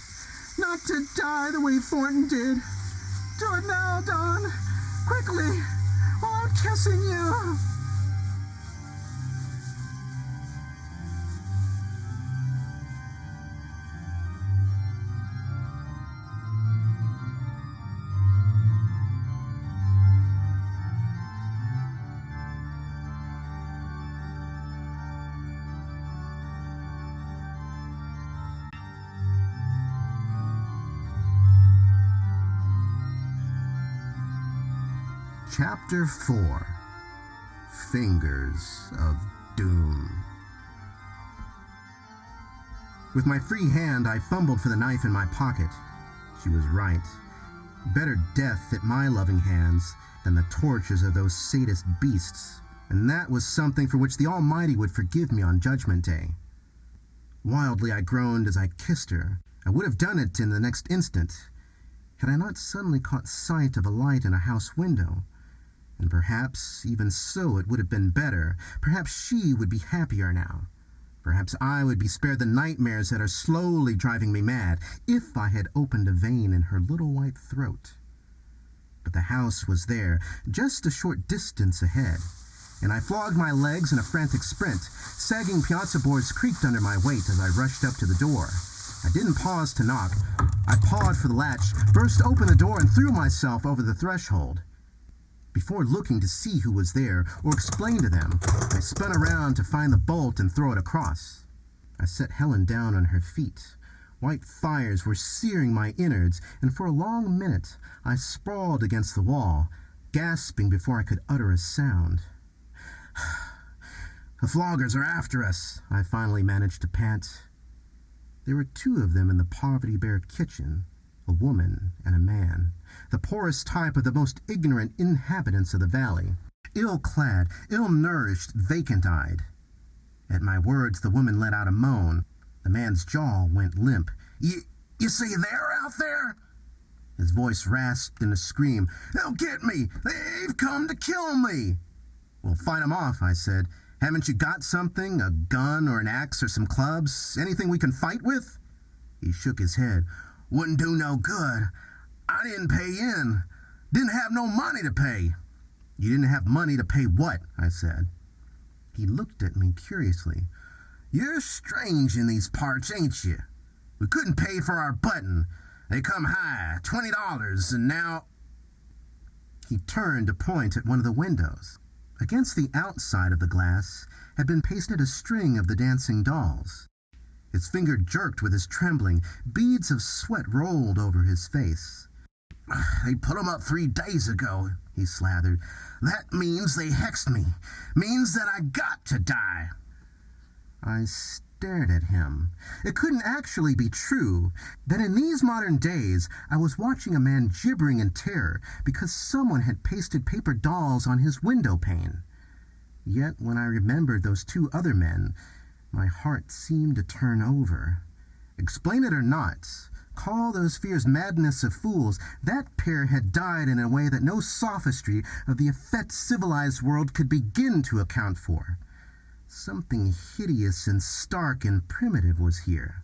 Not to die the way Thornton did. Do it now, Dawn. Quickly, while I'm kissing you. Chapter 4. Fingers of Doom. With my free hand, I fumbled for the knife in my pocket. She was right. Better death at my loving hands than the tortures of those sadist beasts, and that was something for which the Almighty would forgive me on Judgment Day. Wildly I groaned as I kissed her. I would have done it in the next instant, had I not suddenly caught sight of a light in a house window. And perhaps, even so, it would have been better. Perhaps she would be happier now. Perhaps I would be spared the nightmares that are slowly driving me mad, if I had opened a vein in her little white throat. But the house was there, just a short distance ahead, and I flogged my legs in a frantic sprint. Sagging piazza boards creaked under my weight as I rushed up to the door. I didn't pause to knock. I pawed for the latch, burst open the door, and threw myself over the threshold. Before looking to see who was there or explain to them, I spun around to find the bolt and throw it across. I set Helen down on her feet. White fires were searing my innards, and for a long minute I sprawled against the wall, gasping before I could utter a sound. The floggers are after us, I finally managed to pant. There were two of them in the poverty-bare kitchen, a woman and a man, the poorest type of the most ignorant inhabitants of the valley, ill-clad, ill-nourished, vacant-eyed. At my words, the woman let out a moan. The man's jaw went limp. You say they're out there?" His voice rasped in a scream. "They'll get me! They've come to kill me!" "We'll fight 'em off," I said. "Haven't you got something? A gun or an axe or some clubs? Anything we can fight with?" He shook his head. "Wouldn't do no good. I didn't pay in. Didn't have no money to pay." "You didn't have money to pay what?" I said. He looked at me curiously. "You're strange in these parts, ain't you? We couldn't pay for our button. They come high, $20, and now—" He turned to point at one of the windows. Against the outside of the glass had been pasted a string of the dancing dolls. His finger jerked with his trembling. Beads of sweat rolled over his face. "They put 'em up 3 days ago," he slathered. "That means they hexed me. Means that I got to die." I stared at him. It couldn't actually be true that in these modern days I was watching a man gibbering in terror because someone had pasted paper dolls on his window pane. Yet when I remembered those 2 other men, my heart seemed to turn over. Explain it or not, call those fears madness of fools, that pair had died in a way that no sophistry of the effete civilized world could begin to account for. Something hideous and stark and primitive was here.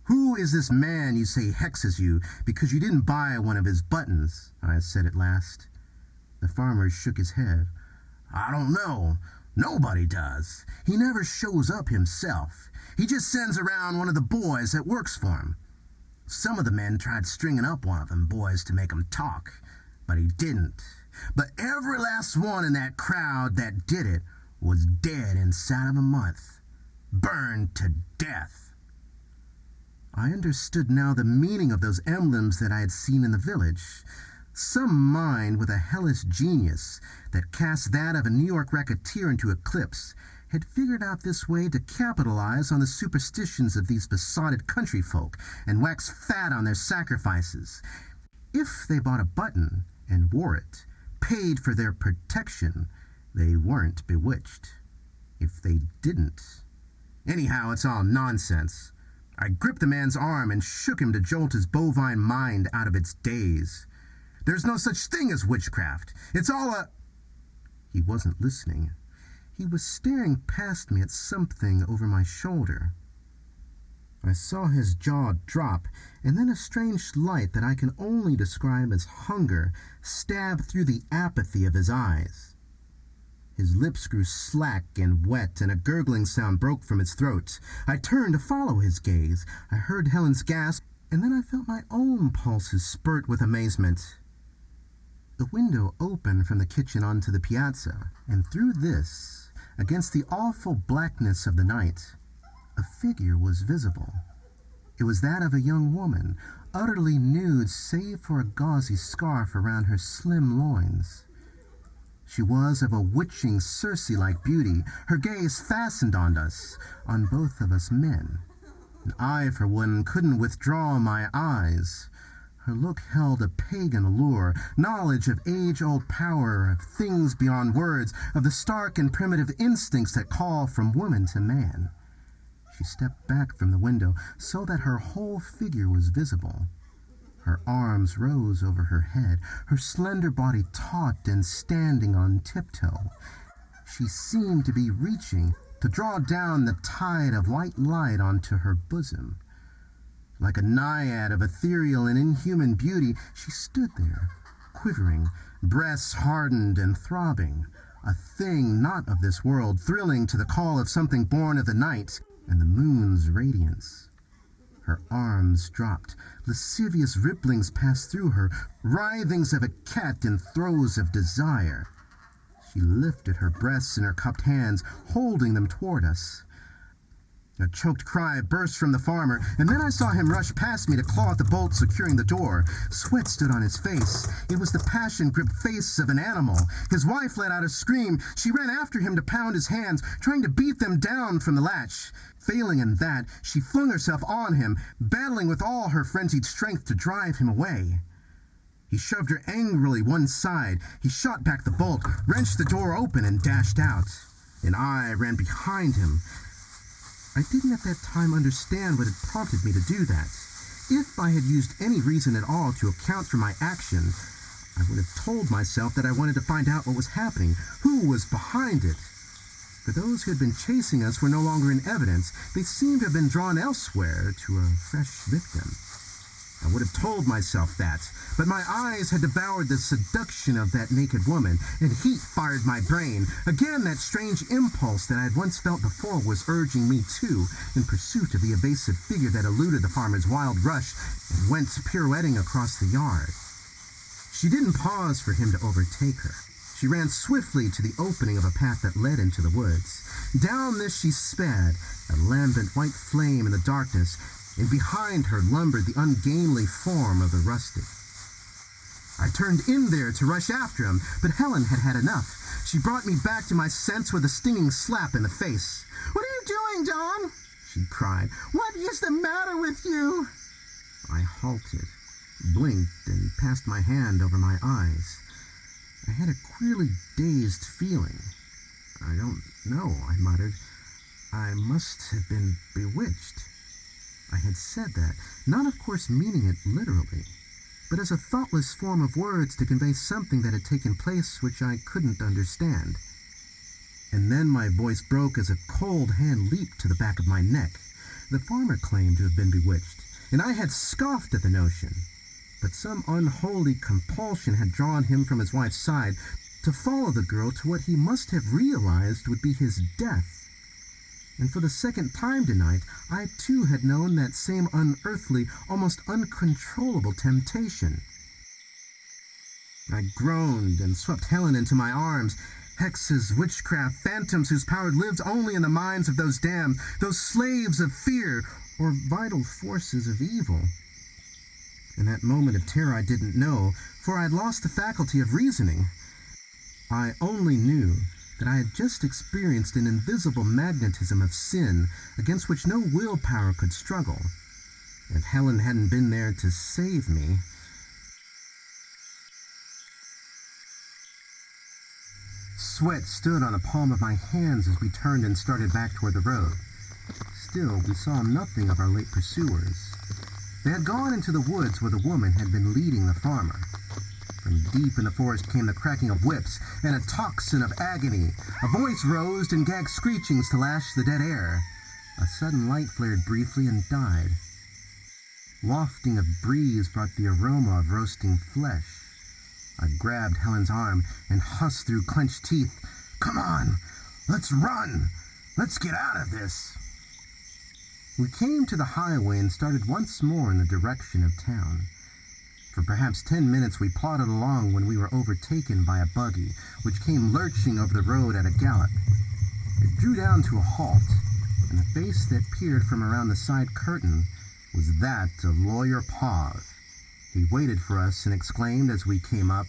"Who is this man you say hexes you because you didn't buy one of his buttons?" I said at last. The farmer shook his head. "I don't know. Nobody does. He never shows up himself. He just sends around one of the boys that works for him. Some of the men tried stringing up one of them boys to make him talk, but but he didn't. But every last one in that crowd that did it was dead inside of a month. Burned to death. I understood now the meaning of those emblems that I had seen in the village. Some mind with a hellish genius that cast that of a New York racketeer into eclipse had figured out this way to capitalize on the superstitions of these besotted country folk and wax fat on their sacrifices. If they bought a button and wore it, paid for their protection, they weren't bewitched. If they didn't... Anyhow, it's all nonsense. I gripped the man's arm and shook him to jolt his bovine mind out of its daze. There's no such thing as witchcraft. It's all a... He wasn't listening. He was staring past me at something over my shoulder. I saw his jaw drop, and then a strange light that I can only describe as hunger stab through the apathy of his eyes. His lips grew slack and wet, and a gurgling sound broke from his throat. I turned to follow his gaze. I heard Helen's gasp, and then I felt my own pulses spurt with amazement. The window opened from the kitchen onto the piazza, and through this, against the awful blackness of the night, a figure was visible. It was that of a young woman, utterly nude save for a gauzy scarf around her slim loins. She was of a witching Circe-like beauty, her gaze fastened on us, on both of us men. And I, for one, couldn't withdraw my eyes. Her look held a pagan allure, knowledge of age-old power, of things beyond words, of the stark and primitive instincts that call from woman to man. She stepped back from the window so that her whole figure was visible. Her arms rose over her head, her slender body taut and standing on tiptoe. She seemed to be reaching to draw down the tide of white light onto her bosom. Like a naiad of ethereal and inhuman beauty, she stood there, quivering, breasts hardened and throbbing, a thing not of this world, thrilling to the call of something born of the night and the moon's radiance. Her arms dropped, lascivious ripplings passed through her, writhings of a cat in throes of desire. She lifted her breasts in her cupped hands, holding them toward us. A choked cry burst from the farmer, and then I saw him rush past me to claw at the bolt securing the door. Sweat stood on his face. It was the passion-gripped face of an animal. His wife let out a scream. She ran after him to pound his hands, trying to beat them down from the latch. Failing in that, she flung herself on him, battling with all her frenzied strength to drive him away. He shoved her angrily one side. He shot back the bolt, wrenched the door open, and dashed out. And I ran behind him. I didn't at that time understand what had prompted me to do that. If I had used any reason at all to account for my action, I would have told myself that I wanted to find out what was happening, who was behind it. For those who had been chasing us were no longer in evidence. They seemed to have been drawn elsewhere to a fresh victim. I would have told myself that, but my eyes had devoured the seduction of that naked woman, and heat fired my brain. Again, that strange impulse that I had once felt before was urging me too, in pursuit of the evasive figure that eluded the farmer's wild rush and went pirouetting across the yard. She didn't pause for him to overtake her. She ran swiftly to the opening of a path that led into the woods. Down this she sped, a lambent white flame in the darkness, and behind her lumbered the ungainly form of the rustic. I turned in there to rush after him, but Helen had had enough. She brought me back to my sense with a stinging slap in the face. "What are you doing, Dawn?" she cried. "What is the matter with you?" I halted, blinked, and passed my hand over my eyes. I had a queerly dazed feeling. "I don't know," I muttered. "I must have been bewitched." I had said that, not of course meaning it literally, but as a thoughtless form of words to convey something that had taken place which I couldn't understand. And then my voice broke as a cold hand leaped to the back of my neck. The farmer claimed to have been bewitched, and I had scoffed at the notion. But some unholy compulsion had drawn him from his wife's side to follow the girl to what he must have realized would be his death. And for the second time tonight, I too had known that same unearthly, almost uncontrollable temptation. I groaned and swept Helen into my arms. Hexes, witchcraft, phantoms whose power lives only in the minds of those damned, those slaves of fear, or vital forces of evil. In that moment of terror I didn't know, for I had lost the faculty of reasoning. I only knew that I had just experienced an invisible magnetism of sin against which no willpower could struggle. If Helen hadn't been there to save me... Sweat stood on the palm of my hands as we turned and started back toward the road. Still, we saw nothing of our late pursuers. They had gone into the woods where the woman had been leading the farmer. From deep in the forest came the cracking of whips and a tocsin of agony. A voice rose in gag screechings to lash the dead air. A sudden light flared briefly and died. Wafting of breeze brought the aroma of roasting flesh. I grabbed Helen's arm and husked through clenched teeth. "Come on, let's run! Let's get out of this!" We came to the highway and started once more in the direction of town. For perhaps 10 minutes we plodded along when we were overtaken by a buggy, which came lurching over the road at a gallop. It drew down to a halt, and the face that peered from around the side curtain was that of Lawyer Pav. He waited for us and exclaimed as we came up,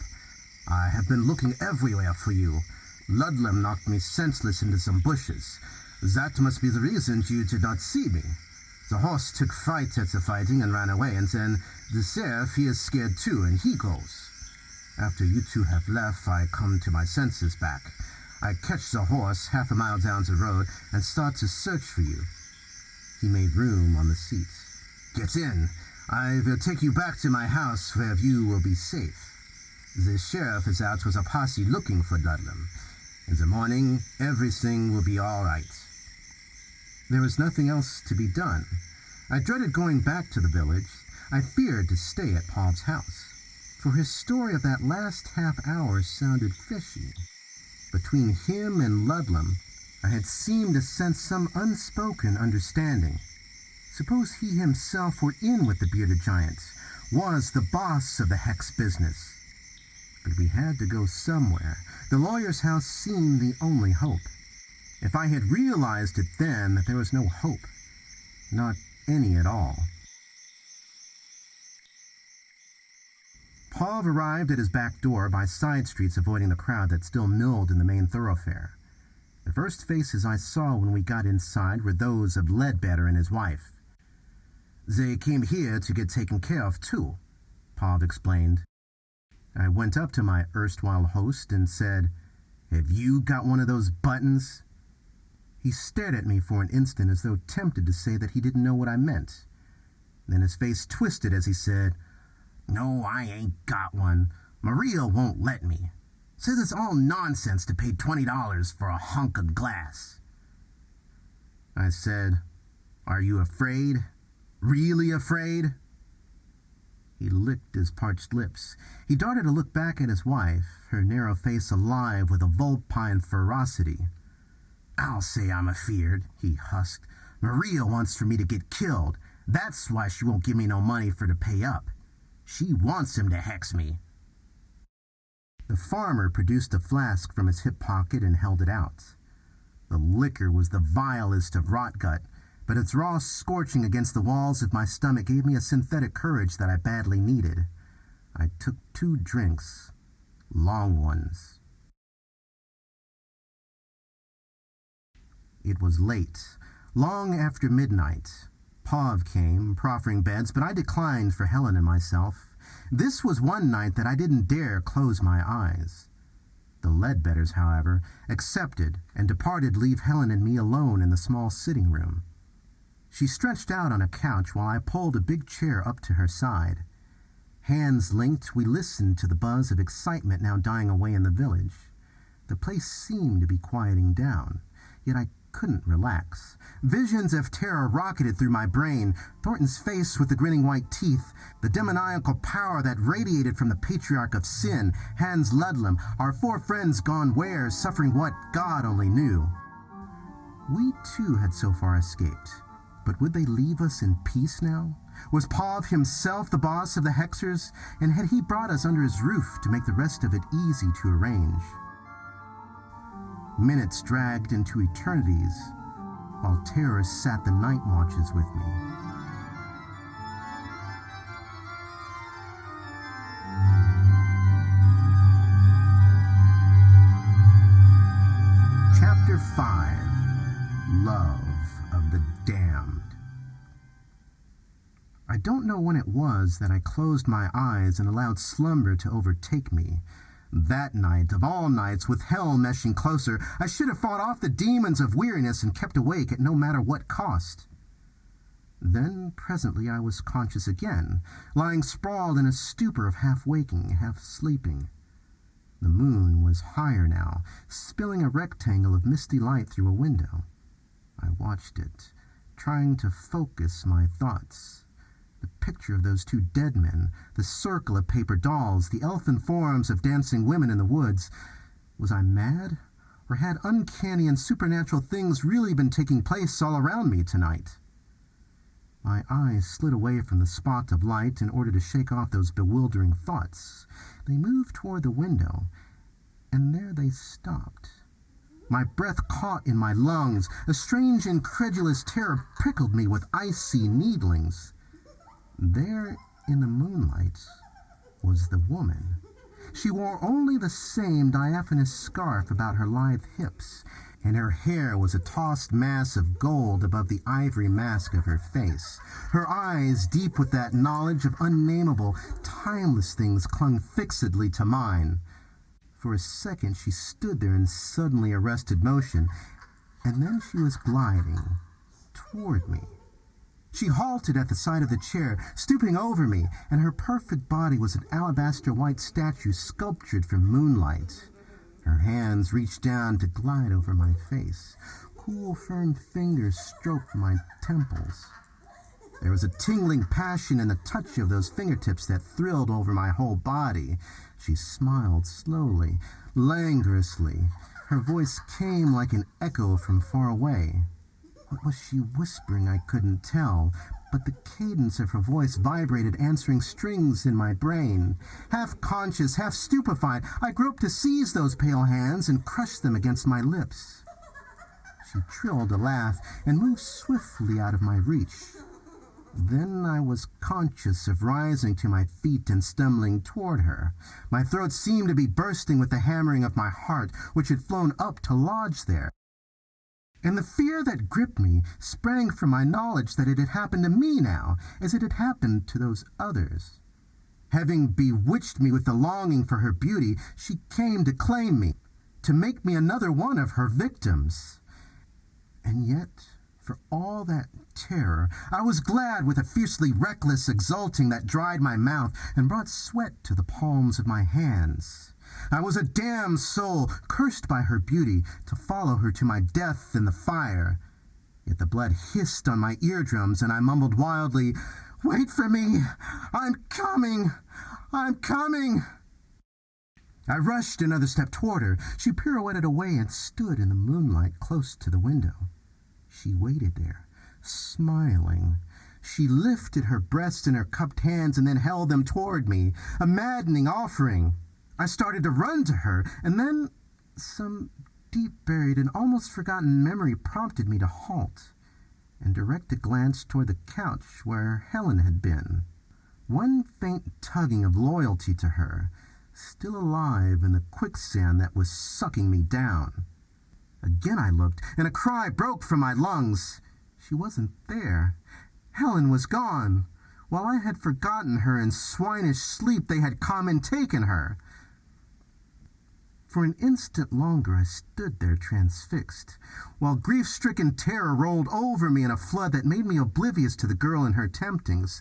"I have been looking everywhere for you. Ludlam knocked me senseless into some bushes. That must be the reason you did not see me. The horse took fright at the fighting and ran away, and then the sheriff, he is scared too, and he goes. After you two have left, I come to my senses back. I catch the horse half a mile down the road and start to search for you." He made room on the seat. "Get in. I will take you back to my house where you will be safe. The sheriff is out with a posse looking for Ludlam. In the morning, everything will be all right." There was nothing else to be done. I dreaded going back to the village. I feared to stay at Pav's house, for his story of that last half hour sounded fishy. Between him and Ludlam, I had seemed to sense some unspoken understanding. Suppose he himself were in with the bearded giant, was the boss of the hex business. But we had to go somewhere. The lawyer's house seemed the only hope. If I had realized it then that there was no hope, not any at all. Pav arrived at his back door by side streets, avoiding the crowd that still milled in the main thoroughfare. The first faces I saw when we got inside were those of Ledbetter and his wife. "They came here to get taken care of, too," Pav explained. I went up to my erstwhile host and said, "Have you got one of those buttons?" He stared at me for an instant as though tempted to say that he didn't know what I meant. Then his face twisted as he said, "No, I ain't got one. Maria won't let me. Says it's all nonsense to pay $20 for a hunk of glass." I said, "Are you afraid? Really afraid?" He licked his parched lips. He darted a look back at his wife, her narrow face alive with a vulpine ferocity. "I'll say I'm afeared," he husked. "Maria wants for me to get killed. That's why she won't give me no money for to pay up. She wants him to hex me." The farmer produced a flask from his hip pocket and held it out. The liquor was the vilest of rot gut, but its raw scorching against the walls of my stomach gave me a synthetic courage that I badly needed. I took 2 drinks, long ones. It was late, long after midnight. Pav came, proffering beds, but I declined for Helen and myself. This was one night that I didn't dare close my eyes. The Ledbetters, however, accepted and departed to leave Helen and me alone in the small sitting room. She stretched out on a couch while I pulled a big chair up to her side. Hands linked, we listened to the buzz of excitement now dying away in the village. The place seemed to be quieting down, yet I couldn't relax. Visions of terror rocketed through my brain. Thornton's face with the grinning white teeth, the demoniacal power that radiated from the patriarch of sin, Hans Ludlam, our 4 friends gone where, suffering what God only knew. We too had so far escaped, but would they leave us in peace now? Was Pav himself the boss of the Hexers, and had he brought us under his roof to make the rest of it easy to arrange? Minutes dragged into eternities, while terror sat the night watches with me. Chapter 5. Love of the Damned. I don't know when it was that I closed my eyes and allowed slumber to overtake me. That night, of all nights, with hell meshing closer, I should have fought off the demons of weariness and kept awake at no matter what cost. Then, presently, I was conscious again, lying sprawled in a stupor of half-waking, half-sleeping. The moon was higher now, spilling a rectangle of misty light through a window. I watched it, trying to focus my thoughts. The picture of those two dead men, the circle of paper dolls, the elfin forms of dancing women in the woods. Was I mad? Or had uncanny and supernatural things really been taking place all around me tonight? My eyes slid away from the spot of light in order to shake off those bewildering thoughts. They moved toward the window, and there they stopped. My breath caught in my lungs. A strange, incredulous terror prickled me with icy needlings. There, in the moonlight, was the woman. She wore only the same diaphanous scarf about her lithe hips, and her hair was a tossed mass of gold above the ivory mask of her face. Her eyes, deep with that knowledge of unnameable, timeless things, clung fixedly to mine. For a second she stood there in suddenly arrested motion, and then she was gliding toward me. She halted at the side of the chair, stooping over me, and her perfect body was an alabaster white statue sculptured from moonlight. Her hands reached down to glide over my face. Cool, firm fingers stroked my temples. There was a tingling passion in the touch of those fingertips that thrilled over my whole body. She smiled slowly, languorously. Her voice came like an echo from far away. What was she whispering, I couldn't tell, but the cadence of her voice vibrated answering strings in my brain. Half conscious, half stupefied, I groped to seize those pale hands and crush them against my lips. She trilled a laugh and moved swiftly out of my reach. Then I was conscious of rising to my feet and stumbling toward her. My throat seemed to be bursting with the hammering of my heart, which had flown up to lodge there. And the fear that gripped me sprang from my knowledge that it had happened to me now, as it had happened to those others. Having bewitched me with the longing for her beauty, she came to claim me, to make me another one of her victims. And yet, for all that terror, I was glad with a fiercely reckless exulting that dried my mouth and brought sweat to the palms of my hands. I was a damned soul, cursed by her beauty, to follow her to my death in the fire. Yet the blood hissed on my eardrums, and I mumbled wildly, "Wait for me! I'm coming! I'm coming!" I rushed another step toward her. She pirouetted away and stood in the moonlight close to the window. She waited there, smiling. She lifted her breasts in her cupped hands and then held them toward me, a maddening offering. I started to run to her, and then some deep-buried and almost forgotten memory prompted me to halt and direct a glance toward the couch where Helen had been. One faint tugging of loyalty to her, still alive in the quicksand that was sucking me down. Again I looked, and a cry broke from my lungs. She wasn't there. Helen was gone. While I had forgotten her in swinish sleep, they had come and taken her. For an instant longer I stood there transfixed, while grief-stricken terror rolled over me in a flood that made me oblivious to the girl and her temptings.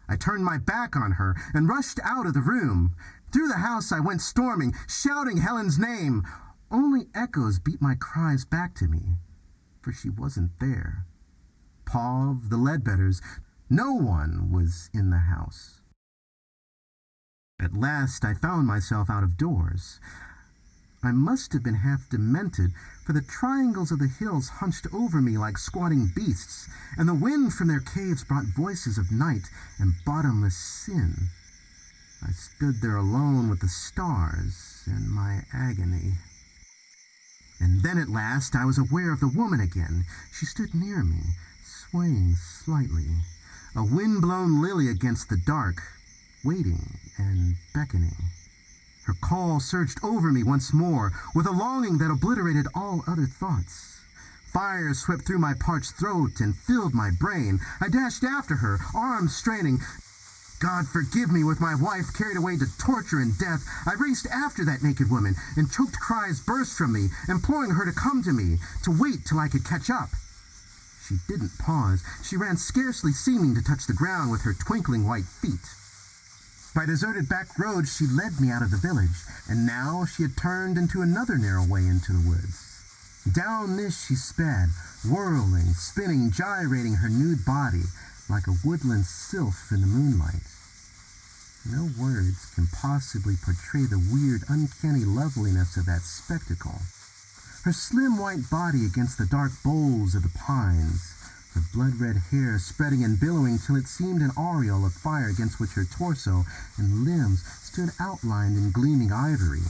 I turned my back on her and rushed out of the room. Through the house I went storming, shouting Helen's name. Only echoes beat my cries back to me, for she wasn't there. Pav, the Ledbetters, no one was in the house. At last I found myself out of doors. I must have been half demented, for the triangles of the hills hunched over me like squatting beasts, and the wind from their caves brought voices of night and bottomless sin. I stood there alone with the stars and my agony. And then at last I was aware of the woman again. She stood near me, swaying slightly, a wind-blown lily against the dark, waiting and beckoning. Her call surged over me once more, with a longing that obliterated all other thoughts. Fire swept through my parched throat and filled my brain. I dashed after her, arms straining. God forgive me, with my wife carried away to torture and death. I raced after that naked woman, and choked cries burst from me, imploring her to come to me, to wait till I could catch up. She didn't pause. She ran, scarcely seeming to touch the ground with her twinkling white feet. By deserted back roads she led me out of the village, and now she had turned into another narrow way into the woods. Down this she sped, whirling, spinning, gyrating her nude body like a woodland sylph in the moonlight. No words can possibly portray the weird, uncanny loveliness of that spectacle. Her slim white body against the dark boles of the pines, her blood-red hair spreading and billowing till it seemed an aureole of fire against which her torso and limbs stood outlined in gleaming ivory.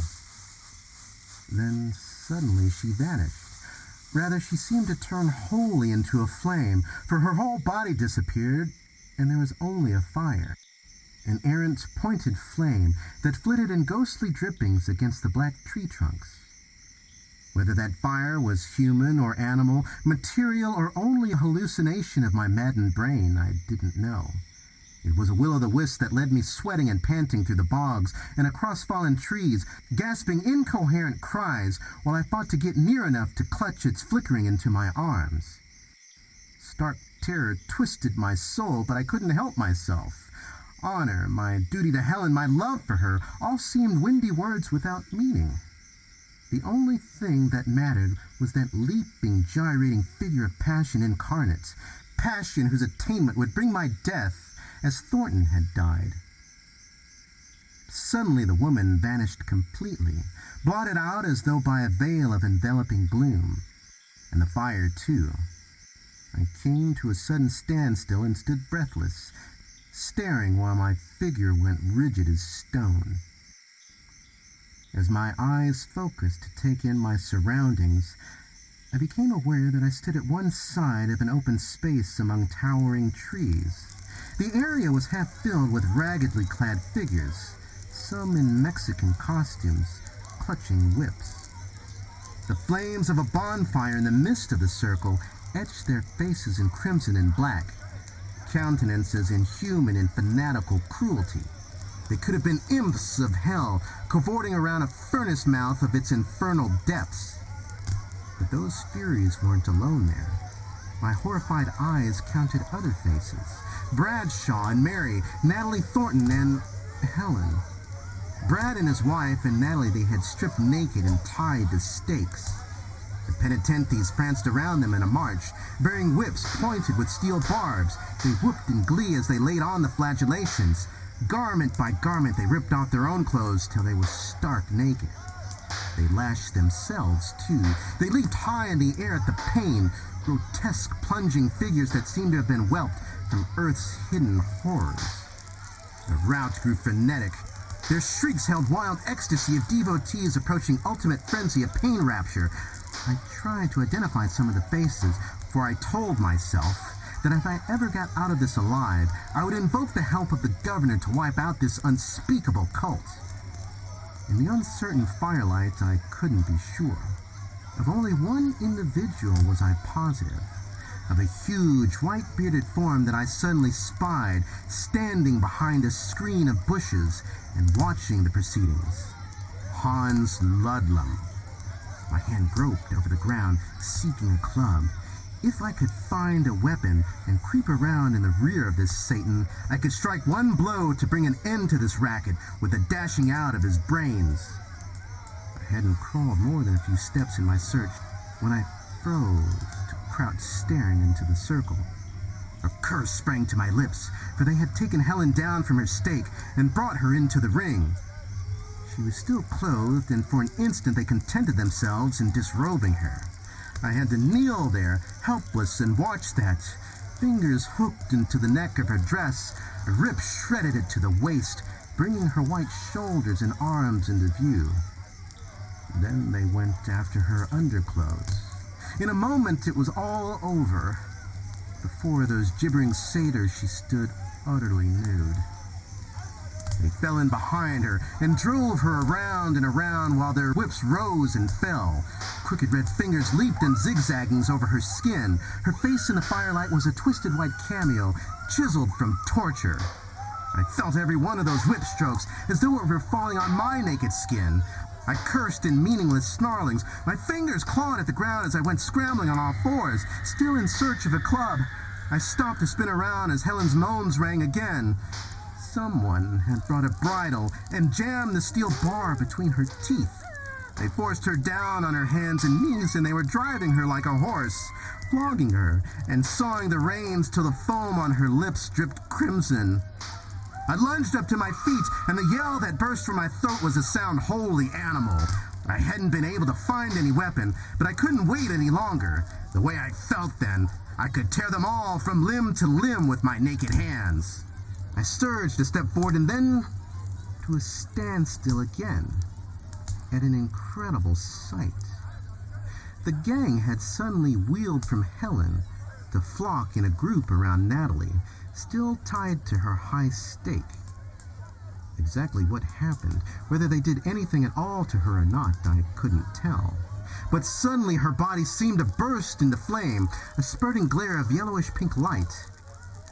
Then suddenly she vanished. Rather, she seemed to turn wholly into a flame, for her whole body disappeared, and there was only a fire. An errant, pointed flame that flitted in ghostly drippings against the black tree trunks. Whether that fire was human or animal, material or only a hallucination of my maddened brain, I didn't know. It was a will-o'-the-wisp that led me sweating and panting through the bogs and across fallen trees, gasping incoherent cries while I fought to get near enough to clutch its flickering into my arms. Stark terror twisted my soul, but I couldn't help myself. Honor, my duty to Helen, my love for her, all seemed windy words without meaning. The only thing that mattered was that leaping, gyrating figure of passion incarnate, passion whose attainment would bring my death, as Thornton had died. Suddenly the woman vanished completely, blotted out as though by a veil of enveloping gloom. And the fire, too. I came to a sudden standstill and stood breathless, staring while my figure went rigid as stone. As my eyes focused to take in my surroundings, I became aware that I stood at one side of an open space among towering trees. The area was half filled with raggedly clad figures, some in Mexican costumes, clutching whips. The flames of a bonfire in the midst of the circle etched their faces in crimson and black, countenances inhuman and fanatical cruelty. They could have been imps of hell, cavorting around a furnace mouth of its infernal depths. But those furies weren't alone there. My horrified eyes counted other faces. Bradshaw and Mary, Natalie Thornton and Helen. Brad and his wife and Natalie they had stripped naked and tied to stakes. The penitentes pranced around them in a march, bearing whips pointed with steel barbs. They whooped in glee as they laid on the flagellations. Garment by garment they ripped off their own clothes till they were stark naked. They lashed themselves, too. They leaped high in the air at the pain, grotesque plunging figures that seemed to have been whelped from earth's hidden horrors. The rout grew frenetic. Their shrieks held wild ecstasy of devotees approaching ultimate frenzy of pain rapture. I tried to identify some of the faces, for I told myself that if I ever got out of this alive, I would invoke the help of the governor to wipe out this unspeakable cult. In the uncertain firelight, I couldn't be sure. Of only one individual was I positive, of a huge, white-bearded form that I suddenly spied, standing behind a screen of bushes and watching the proceedings. Hans Ludlam. My hand groped over the ground, seeking a club. If I could find a weapon and creep around in the rear of this Satan, I could strike one blow to bring an end to this racket with the dashing out of his brains. I hadn't crawled more than a few steps in my search when I froze to crouch staring into the circle. A curse sprang to my lips, for they had taken Helen down from her stake and brought her into the ring. She was still clothed, and for an instant they contented themselves in disrobing her. I had to kneel there, helpless, and watch that. Fingers hooked into the neck of her dress, a rip shredded it to the waist, bringing her white shoulders and arms into view. Then they went after her underclothes. In a moment it was all over. Before those gibbering satyrs she stood utterly nude. They fell in behind her and drove her around and around while their whips rose and fell. Crooked red fingers leaped in zigzaggings over her skin. Her face in the firelight was a twisted white cameo, chiseled from torture. I felt every one of those whip strokes as though it were falling on my naked skin. I cursed in meaningless snarlings. My fingers clawed at the ground as I went scrambling on all fours, still in search of a club. I stopped to spin around as Helen's moans rang again. Someone had brought a bridle and jammed the steel bar between her teeth. They forced her down on her hands and knees, and they were driving her like a horse, flogging her and sawing the reins till the foam on her lips dripped crimson. I lunged up to my feet, and the yell that burst from my throat was a sound wholly animal. I hadn't been able to find any weapon, but I couldn't wait any longer. The way I felt then, I could tear them all from limb to limb with my naked hands. I surged a step forward and then to a standstill again at an incredible sight. The gang had suddenly wheeled from Helen to flock in a group around Natalie, still tied to her high stake. Exactly what happened, whether they did anything at all to her or not, I couldn't tell. But suddenly her body seemed to burst into flame, a spurting glare of yellowish-pink light.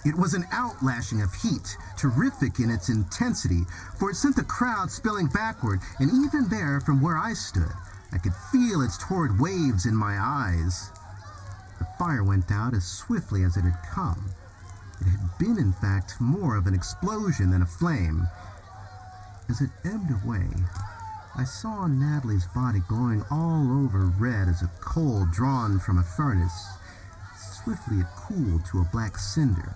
It was an outlashing of heat, terrific in its intensity, for it sent the crowd spilling backward, and even there, from where I stood, I could feel its torrid waves in my eyes. The fire went out as swiftly as it had come. It had been, in fact, more of an explosion than a flame. As it ebbed away, I saw Natalie's body glowing all over red as a coal drawn from a furnace. Swiftly it cooled to a black cinder.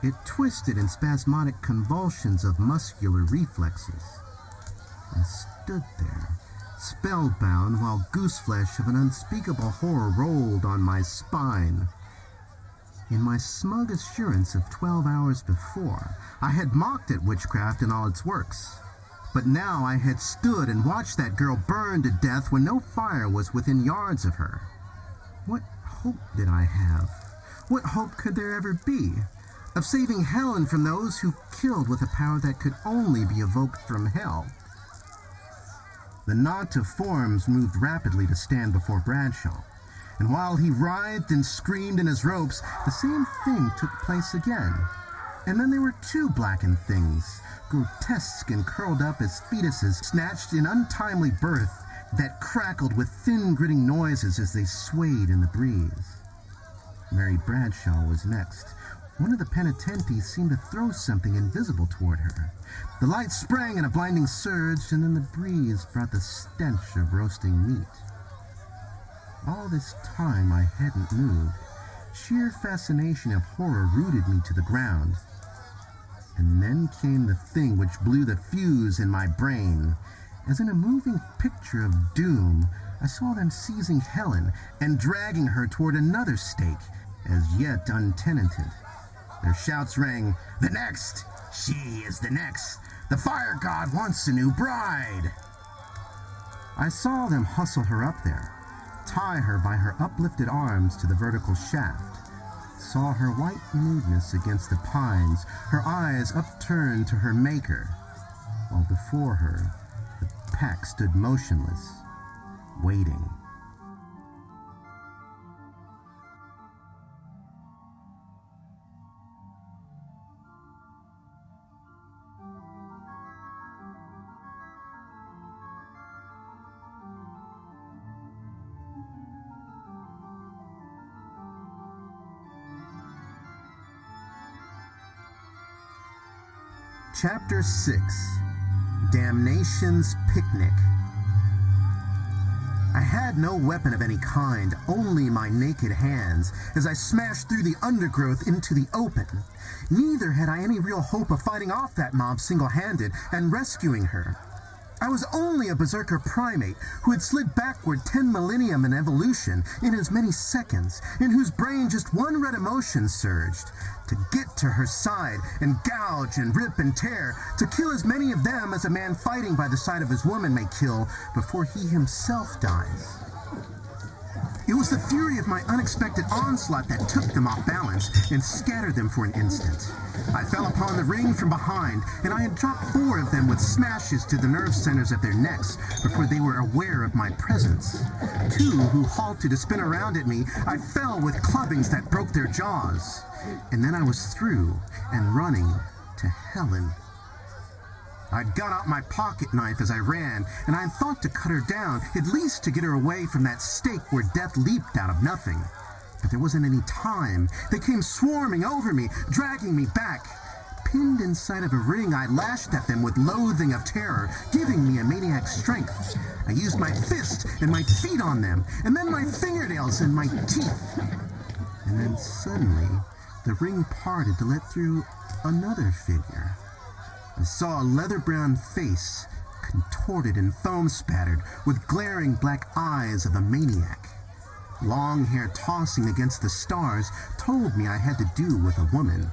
It twisted in spasmodic convulsions of muscular reflexes. I stood there, spellbound, while gooseflesh of an unspeakable horror rolled on my spine. In my smug assurance of 12 hours before, I had mocked at witchcraft and all its works. But now I had stood and watched that girl burn to death when no fire was within yards of her. What hope did I have? What hope could there ever be? Of saving Helen from those who killed with a power that could only be evoked from hell. The knot of forms moved rapidly to stand before Bradshaw, and while he writhed and screamed in his ropes, the same thing took place again. And then there were two blackened things, grotesque and curled up as fetuses snatched in untimely birth, that crackled with thin gritting noises as they swayed in the breeze. Mary Bradshaw was next. One of the penitentes seemed to throw something invisible toward her. The light sprang in a blinding surge, and then the breeze brought the stench of roasting meat. All this time I hadn't moved. Sheer fascination of horror rooted me to the ground. And then came the thing which blew the fuse in my brain. As in a moving picture of doom, I saw them seizing Helen and dragging her toward another stake, as yet untenanted. Their shouts rang, "The next! She is the next! The fire god wants a new bride!" I saw them hustle her up there, tie her by her uplifted arms to the vertical shaft, saw her white nudeness against the pines, her eyes upturned to her maker, while before her the pack stood motionless, waiting. Chapter 6. Damnation's Picnic. I had no weapon of any kind, only my naked hands, as I smashed through the undergrowth into the open. Neither had I any real hope of fighting off that mob single-handed and rescuing her. I was only a berserker primate who had slid backward 10 millennium in evolution in as many seconds, in whose brain just one red emotion surged. To get to her side and gouge and rip and tear, to kill as many of them as a man fighting by the side of his woman may kill before he himself dies. It was the fury of my unexpected onslaught that took them off balance and scattered them for an instant. I fell upon the ring from behind, and I had dropped 4 of them with smashes to the nerve centers of their necks before they were aware of my presence. 2 who halted to spin around at me, I fell with clubbings that broke their jaws. And then I was through and running to Helen. I'd got out my pocket knife as I ran, and I had thought to cut her down, at least to get her away from that stake where death leaped out of nothing. But there wasn't any time. They came swarming over me, dragging me back. Pinned inside of a ring, I lashed at them with loathing of terror, giving me a maniac's strength. I used my fist and my feet on them, and then my fingernails and my teeth. And then suddenly, the ring parted to let through another figure. I saw a leather-brown face, contorted and foam-spattered, with glaring black eyes of a maniac. Long hair tossing against the stars told me I had to do with a woman.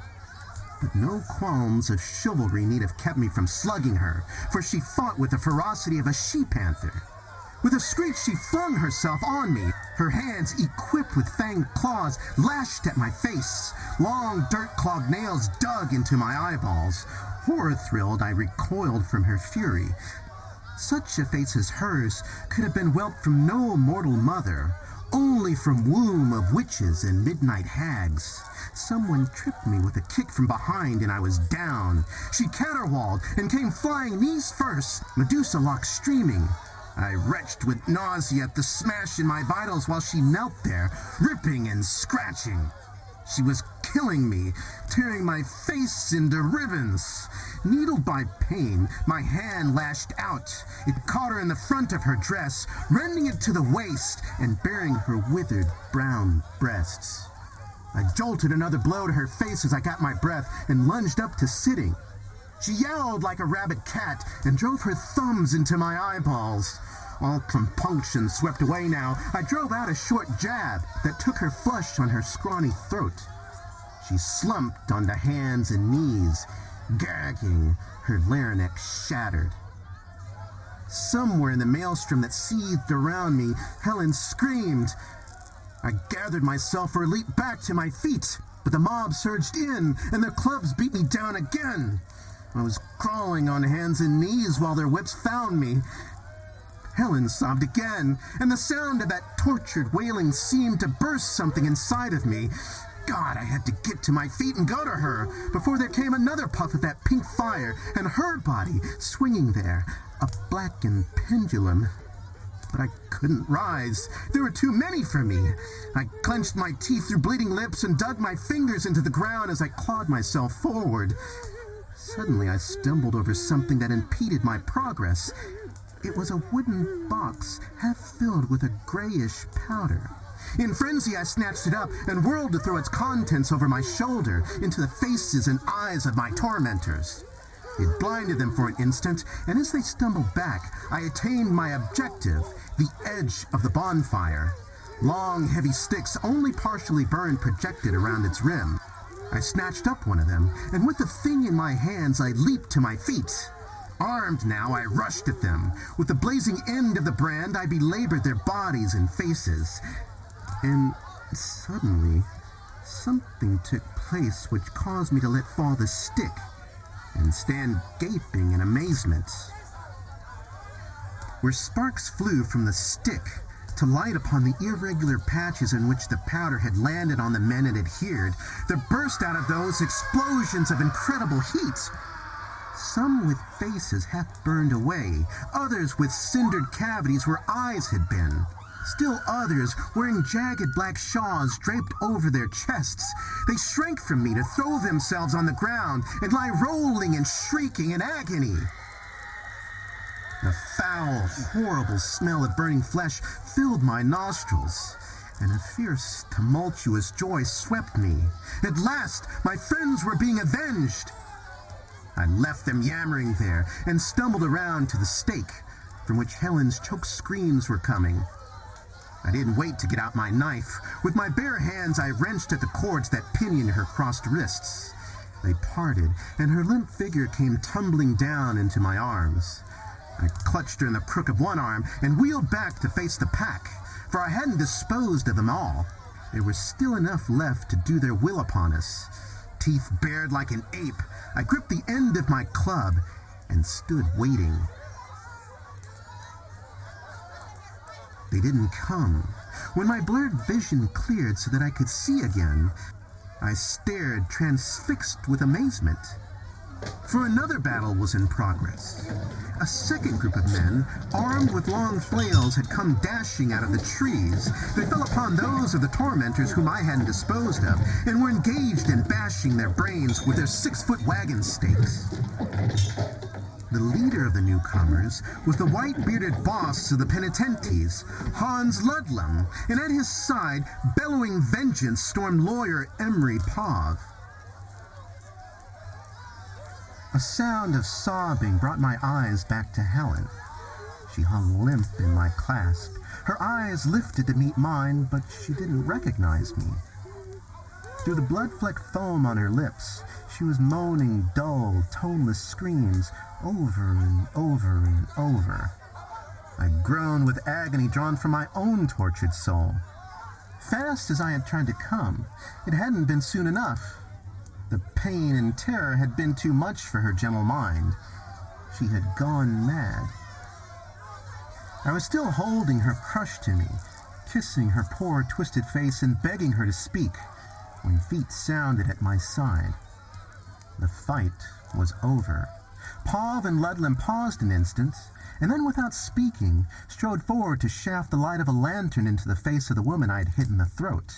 But no qualms of chivalry need have kept me from slugging her, for she fought with the ferocity of a she-panther. With a screech, she flung herself on me. Her hands, equipped with fanged claws, lashed at my face. Long, dirt-clogged nails dug into my eyeballs. Horror-thrilled, I recoiled from her fury. Such a face as hers could have been whelped from no mortal mother, only from womb of witches and midnight hags. Someone tripped me with a kick from behind, and I was down. She caterwauled and came flying knees first, Medusa lock streaming. I retched with nausea at the smash in my vitals while she knelt there, ripping and scratching. She was killing me, tearing my face into ribbons. Needled by pain, my hand lashed out. It caught her in the front of her dress, rending it to the waist and baring her withered brown breasts. I jolted another blow to her face as I got my breath and lunged up to sitting. She yowled like a rabid cat and drove her thumbs into my eyeballs. All compunction swept away now, I drove out a short jab that took her flush on her scrawny throat. She slumped onto hands and knees, gagging, her larynx shattered. Somewhere in the maelstrom that seethed around me, Helen screamed. I gathered myself for a leap back to my feet, but the mob surged in, and their clubs beat me down again. I was crawling on hands and knees while their whips found me. Helen sobbed again, and the sound of that tortured wailing seemed to burst something inside of me. God, I had to get to my feet and go to her before there came another puff of that pink fire, and her body swinging there, a blackened pendulum. But I couldn't rise. There were too many for me. I clenched my teeth through bleeding lips and dug my fingers into the ground as I clawed myself forward. Suddenly, I stumbled over something that impeded my progress. It was a wooden box, half filled with a grayish powder. In frenzy, I snatched it up and whirled to throw its contents over my shoulder into the faces and eyes of my tormentors. It blinded them for an instant, and as they stumbled back, I attained my objective, the edge of the bonfire. Long, heavy sticks, only partially burned, projected around its rim. I snatched up one of them, and with the thing in my hands, I leaped to my feet. Armed now, I rushed at them. With the blazing end of the brand, I belabored their bodies and faces. And suddenly, something took place which caused me to let fall the stick and stand gaping in amazement. Where sparks flew from the stick to light upon the irregular patches in which the powder had landed on the men it adhered, there burst out of those explosions of incredible heat. Some with faces half burned away, others with cindered cavities where eyes had been. Still others wearing jagged black shawls draped over their chests. They shrank from me to throw themselves on the ground and lie rolling and shrieking in agony. The foul, horrible smell of burning flesh filled my nostrils, and a fierce, tumultuous joy swept me. At last, my friends were being avenged. I left them yammering there and stumbled around to the stake, from which Helen's choked screams were coming. I didn't wait to get out my knife. With my bare hands, I wrenched at the cords that pinioned her crossed wrists. They parted, and her limp figure came tumbling down into my arms. I clutched her in the crook of one arm and wheeled back to face the pack, for I hadn't disposed of them all. There was still enough left to do their will upon us. Teeth bared like an ape, I gripped the end of my club and stood waiting. They didn't come. When my blurred vision cleared so that I could see again, I stared, transfixed with amazement. For another battle was in progress. A second group of men, armed with long flails, had come dashing out of the trees. They fell upon those of the tormentors whom I hadn't disposed of, and were engaged in bashing their brains with their 6-foot wagon stakes. The leader of the newcomers was the white-bearded boss of the penitentes, Hans Ludlam, and at his side, bellowing vengeance, stormed lawyer Emery Pav. A sound of sobbing brought my eyes back to Helen. She hung limp in my clasp. Her eyes lifted to meet mine, but she didn't recognize me. Through the blood-flecked foam on her lips, she was moaning dull, toneless screams over and over and over. I groaned with agony drawn from my own tortured soul. Fast as I had tried to come, it hadn't been soon enough. The pain and terror had been too much for her gentle mind. She had gone mad. I was still holding her crushed to me, kissing her poor twisted face and begging her to speak, when feet sounded at my side. The fight was over. Pav and Ludlam paused an instant, and then without speaking, strode forward to shaft the light of a lantern into the face of the woman I had hit in the throat,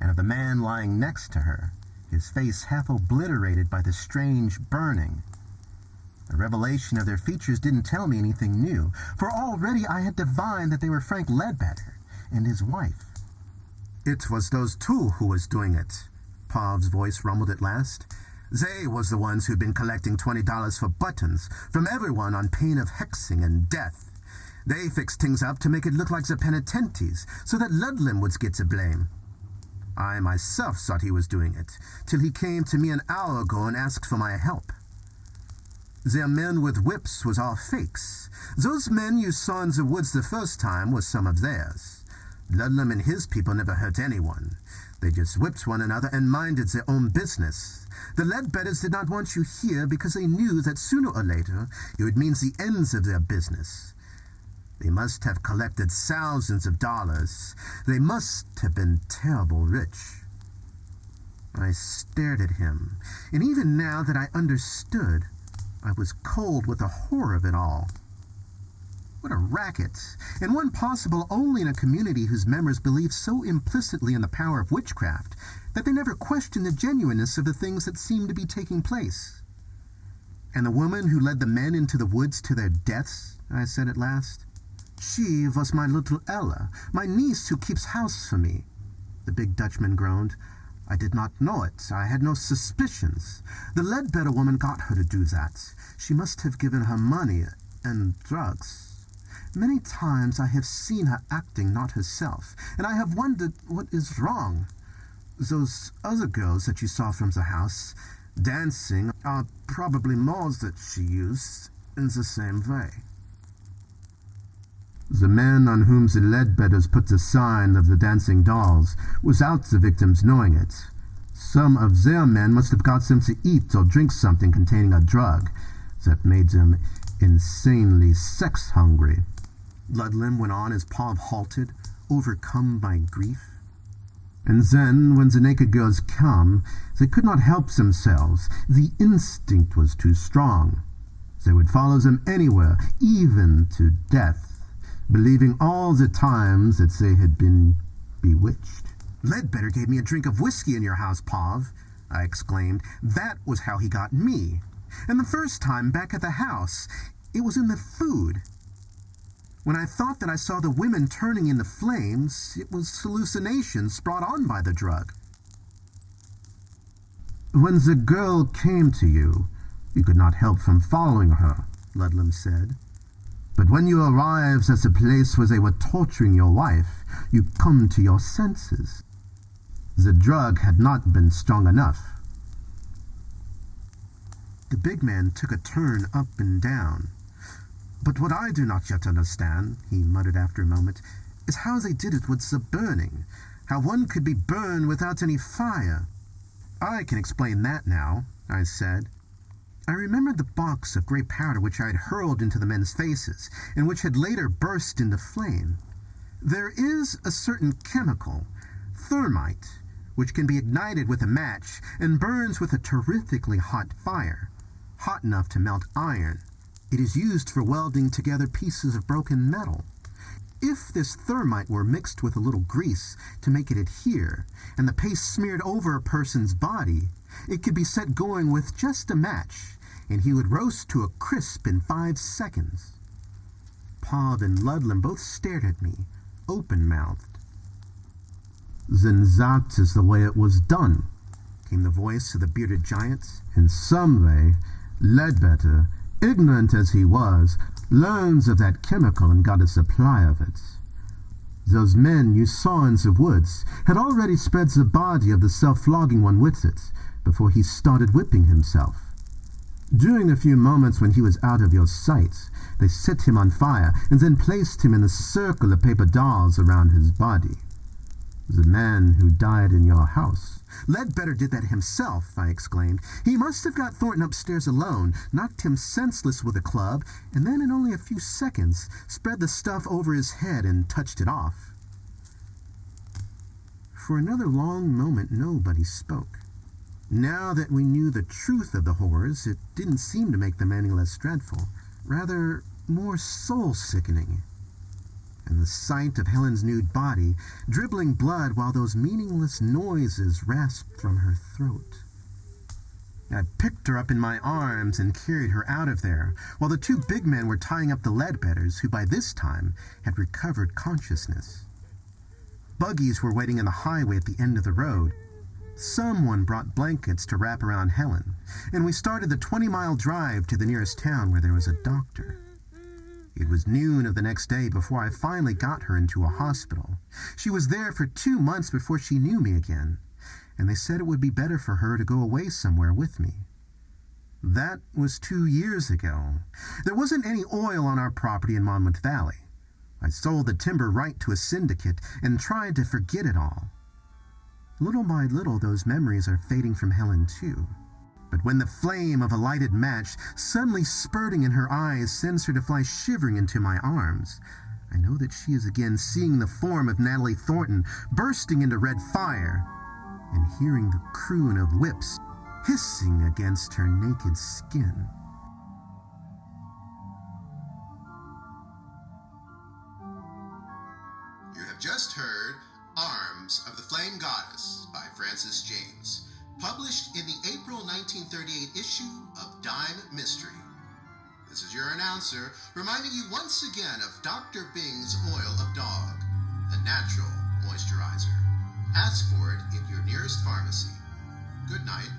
and of the man lying next to her, his face half obliterated by the strange burning. The revelation of their features didn't tell me anything new, for already I had divined that they were Frank Ledbetter and his wife. It was those two who was doing it, Pav's voice rumbled at last. They was the ones who'd been collecting $20 for buttons from everyone on pain of hexing and death. They fixed things up to make it look like the penitentes, so that Ludlam would get to blame. I myself thought he was doing it, till he came to me an hour ago and asked for my help. Their men with whips was all fakes. Those men you saw in the woods the first time was some of theirs. Ludlam and his people never hurt anyone. They just whipped one another and minded their own business. The Ledbetters did not want you here because they knew that sooner or later it would mean the ends of their business. They must have collected thousands of dollars. They must have been terrible rich. I stared at him, and even now that I understood, I was cold with the horror of it all. What a racket, and one possible only in a community whose members believe so implicitly in the power of witchcraft that they never question the genuineness of the things that seem to be taking place. And the woman who led the men into the woods to their deaths, I said at last. She was my little Ella, my niece who keeps house for me. The big Dutchman groaned. I did not know it. I had no suspicions. The Ledbetter woman got her to do that. She must have given her money and drugs. Many times I have seen her acting not herself, and I have wondered what is wrong. Those other girls that you saw from the house, dancing, are probably molls that she used in the same way. The man on whom the Ledbetters put the sign of the dancing dolls, without the victims knowing it. Some of their men must have got them to eat or drink something containing a drug that made them insanely sex-hungry. Ludlam went on as Pav halted, overcome by grief. And then, when the naked girls come, they could not help themselves. The instinct was too strong. They would follow them anywhere, even to death, believing all the times that they had been bewitched. Ledbetter gave me a drink of whiskey in your house, Pav, I exclaimed. That was how he got me. And the first time back at the house, it was in the food. When I thought that I saw the women turning into flames, it was hallucinations brought on by the drug. When the girl came to you, You could not help from following her, Ludlam said. But when you arrived at the place where they were torturing your wife, you come to your senses. The drug had not been strong enough. The big man took a turn up and down. But what I do not yet understand, he muttered after a moment, is how they did it with the burning, how one could be burned without any fire. I can explain that now, I said. I remembered the box of grey powder which I had hurled into the men's faces, and which had later burst into flame. There is a certain chemical, thermite, which can be ignited with a match and burns with a terrifically hot fire, hot enough to melt iron. It is used for welding together pieces of broken metal. If this thermite were mixed with a little grease to make it adhere, and the paste smeared over a person's body, it could be set going with just a match, and he would roast to a crisp in 5 seconds. Pod and Ludlam both stared at me, open-mouthed. "Then that is the way it was done," came the voice of the bearded giant. "In some way, Ledbetter, ignorant as he was, learns of that chemical and got a supply of it. Those men you saw in the woods had already spread the body of the self-flogging one with it before he started whipping himself. During a few moments when he was out of your sight, they set him on fire and then placed him in a circle of paper dolls around his body. The man who died in your house." "Ledbetter did that himself," I exclaimed. "He must have got Thornton upstairs alone, knocked him senseless with a club, and then in only a few seconds spread the stuff over his head and touched it off." For another long moment nobody spoke. Now that we knew the truth of the horrors, it didn't seem to make them any less dreadful, rather more soul-sickening. And the sight of Helen's nude body, dribbling blood while those meaningless noises rasped from her throat. I picked her up in my arms and carried her out of there, while the 2 big men were tying up the Ledbetters, who by this time had recovered consciousness. Buggies were waiting in the highway at the end of the road. Someone brought blankets to wrap around Helen, and we started the 20-mile drive to the nearest town where there was a doctor. It was noon of the next day before I finally got her into a hospital. She was there for 2 months before she knew me again, and they said it would be better for her to go away somewhere with me. That was 2 years ago. There wasn't any oil on our property in Monmouth Valley. I sold the timber right to a syndicate and tried to forget it all. Little by little, those memories are fading from Helen, too. But when the flame of a lighted match suddenly spurting in her eyes sends her to fly shivering into my arms, I know that she is again seeing the form of Natalie Thornton bursting into red fire and hearing the croon of whips hissing against her naked skin. You have just heard Arms of the Flame Goddess by Francis James, published in the April 1938 issue of Dime Mystery. This is your announcer, reminding you once again of Dr. Bing's Oil of Dog, the natural moisturizer. Ask for it in your nearest pharmacy. Good night.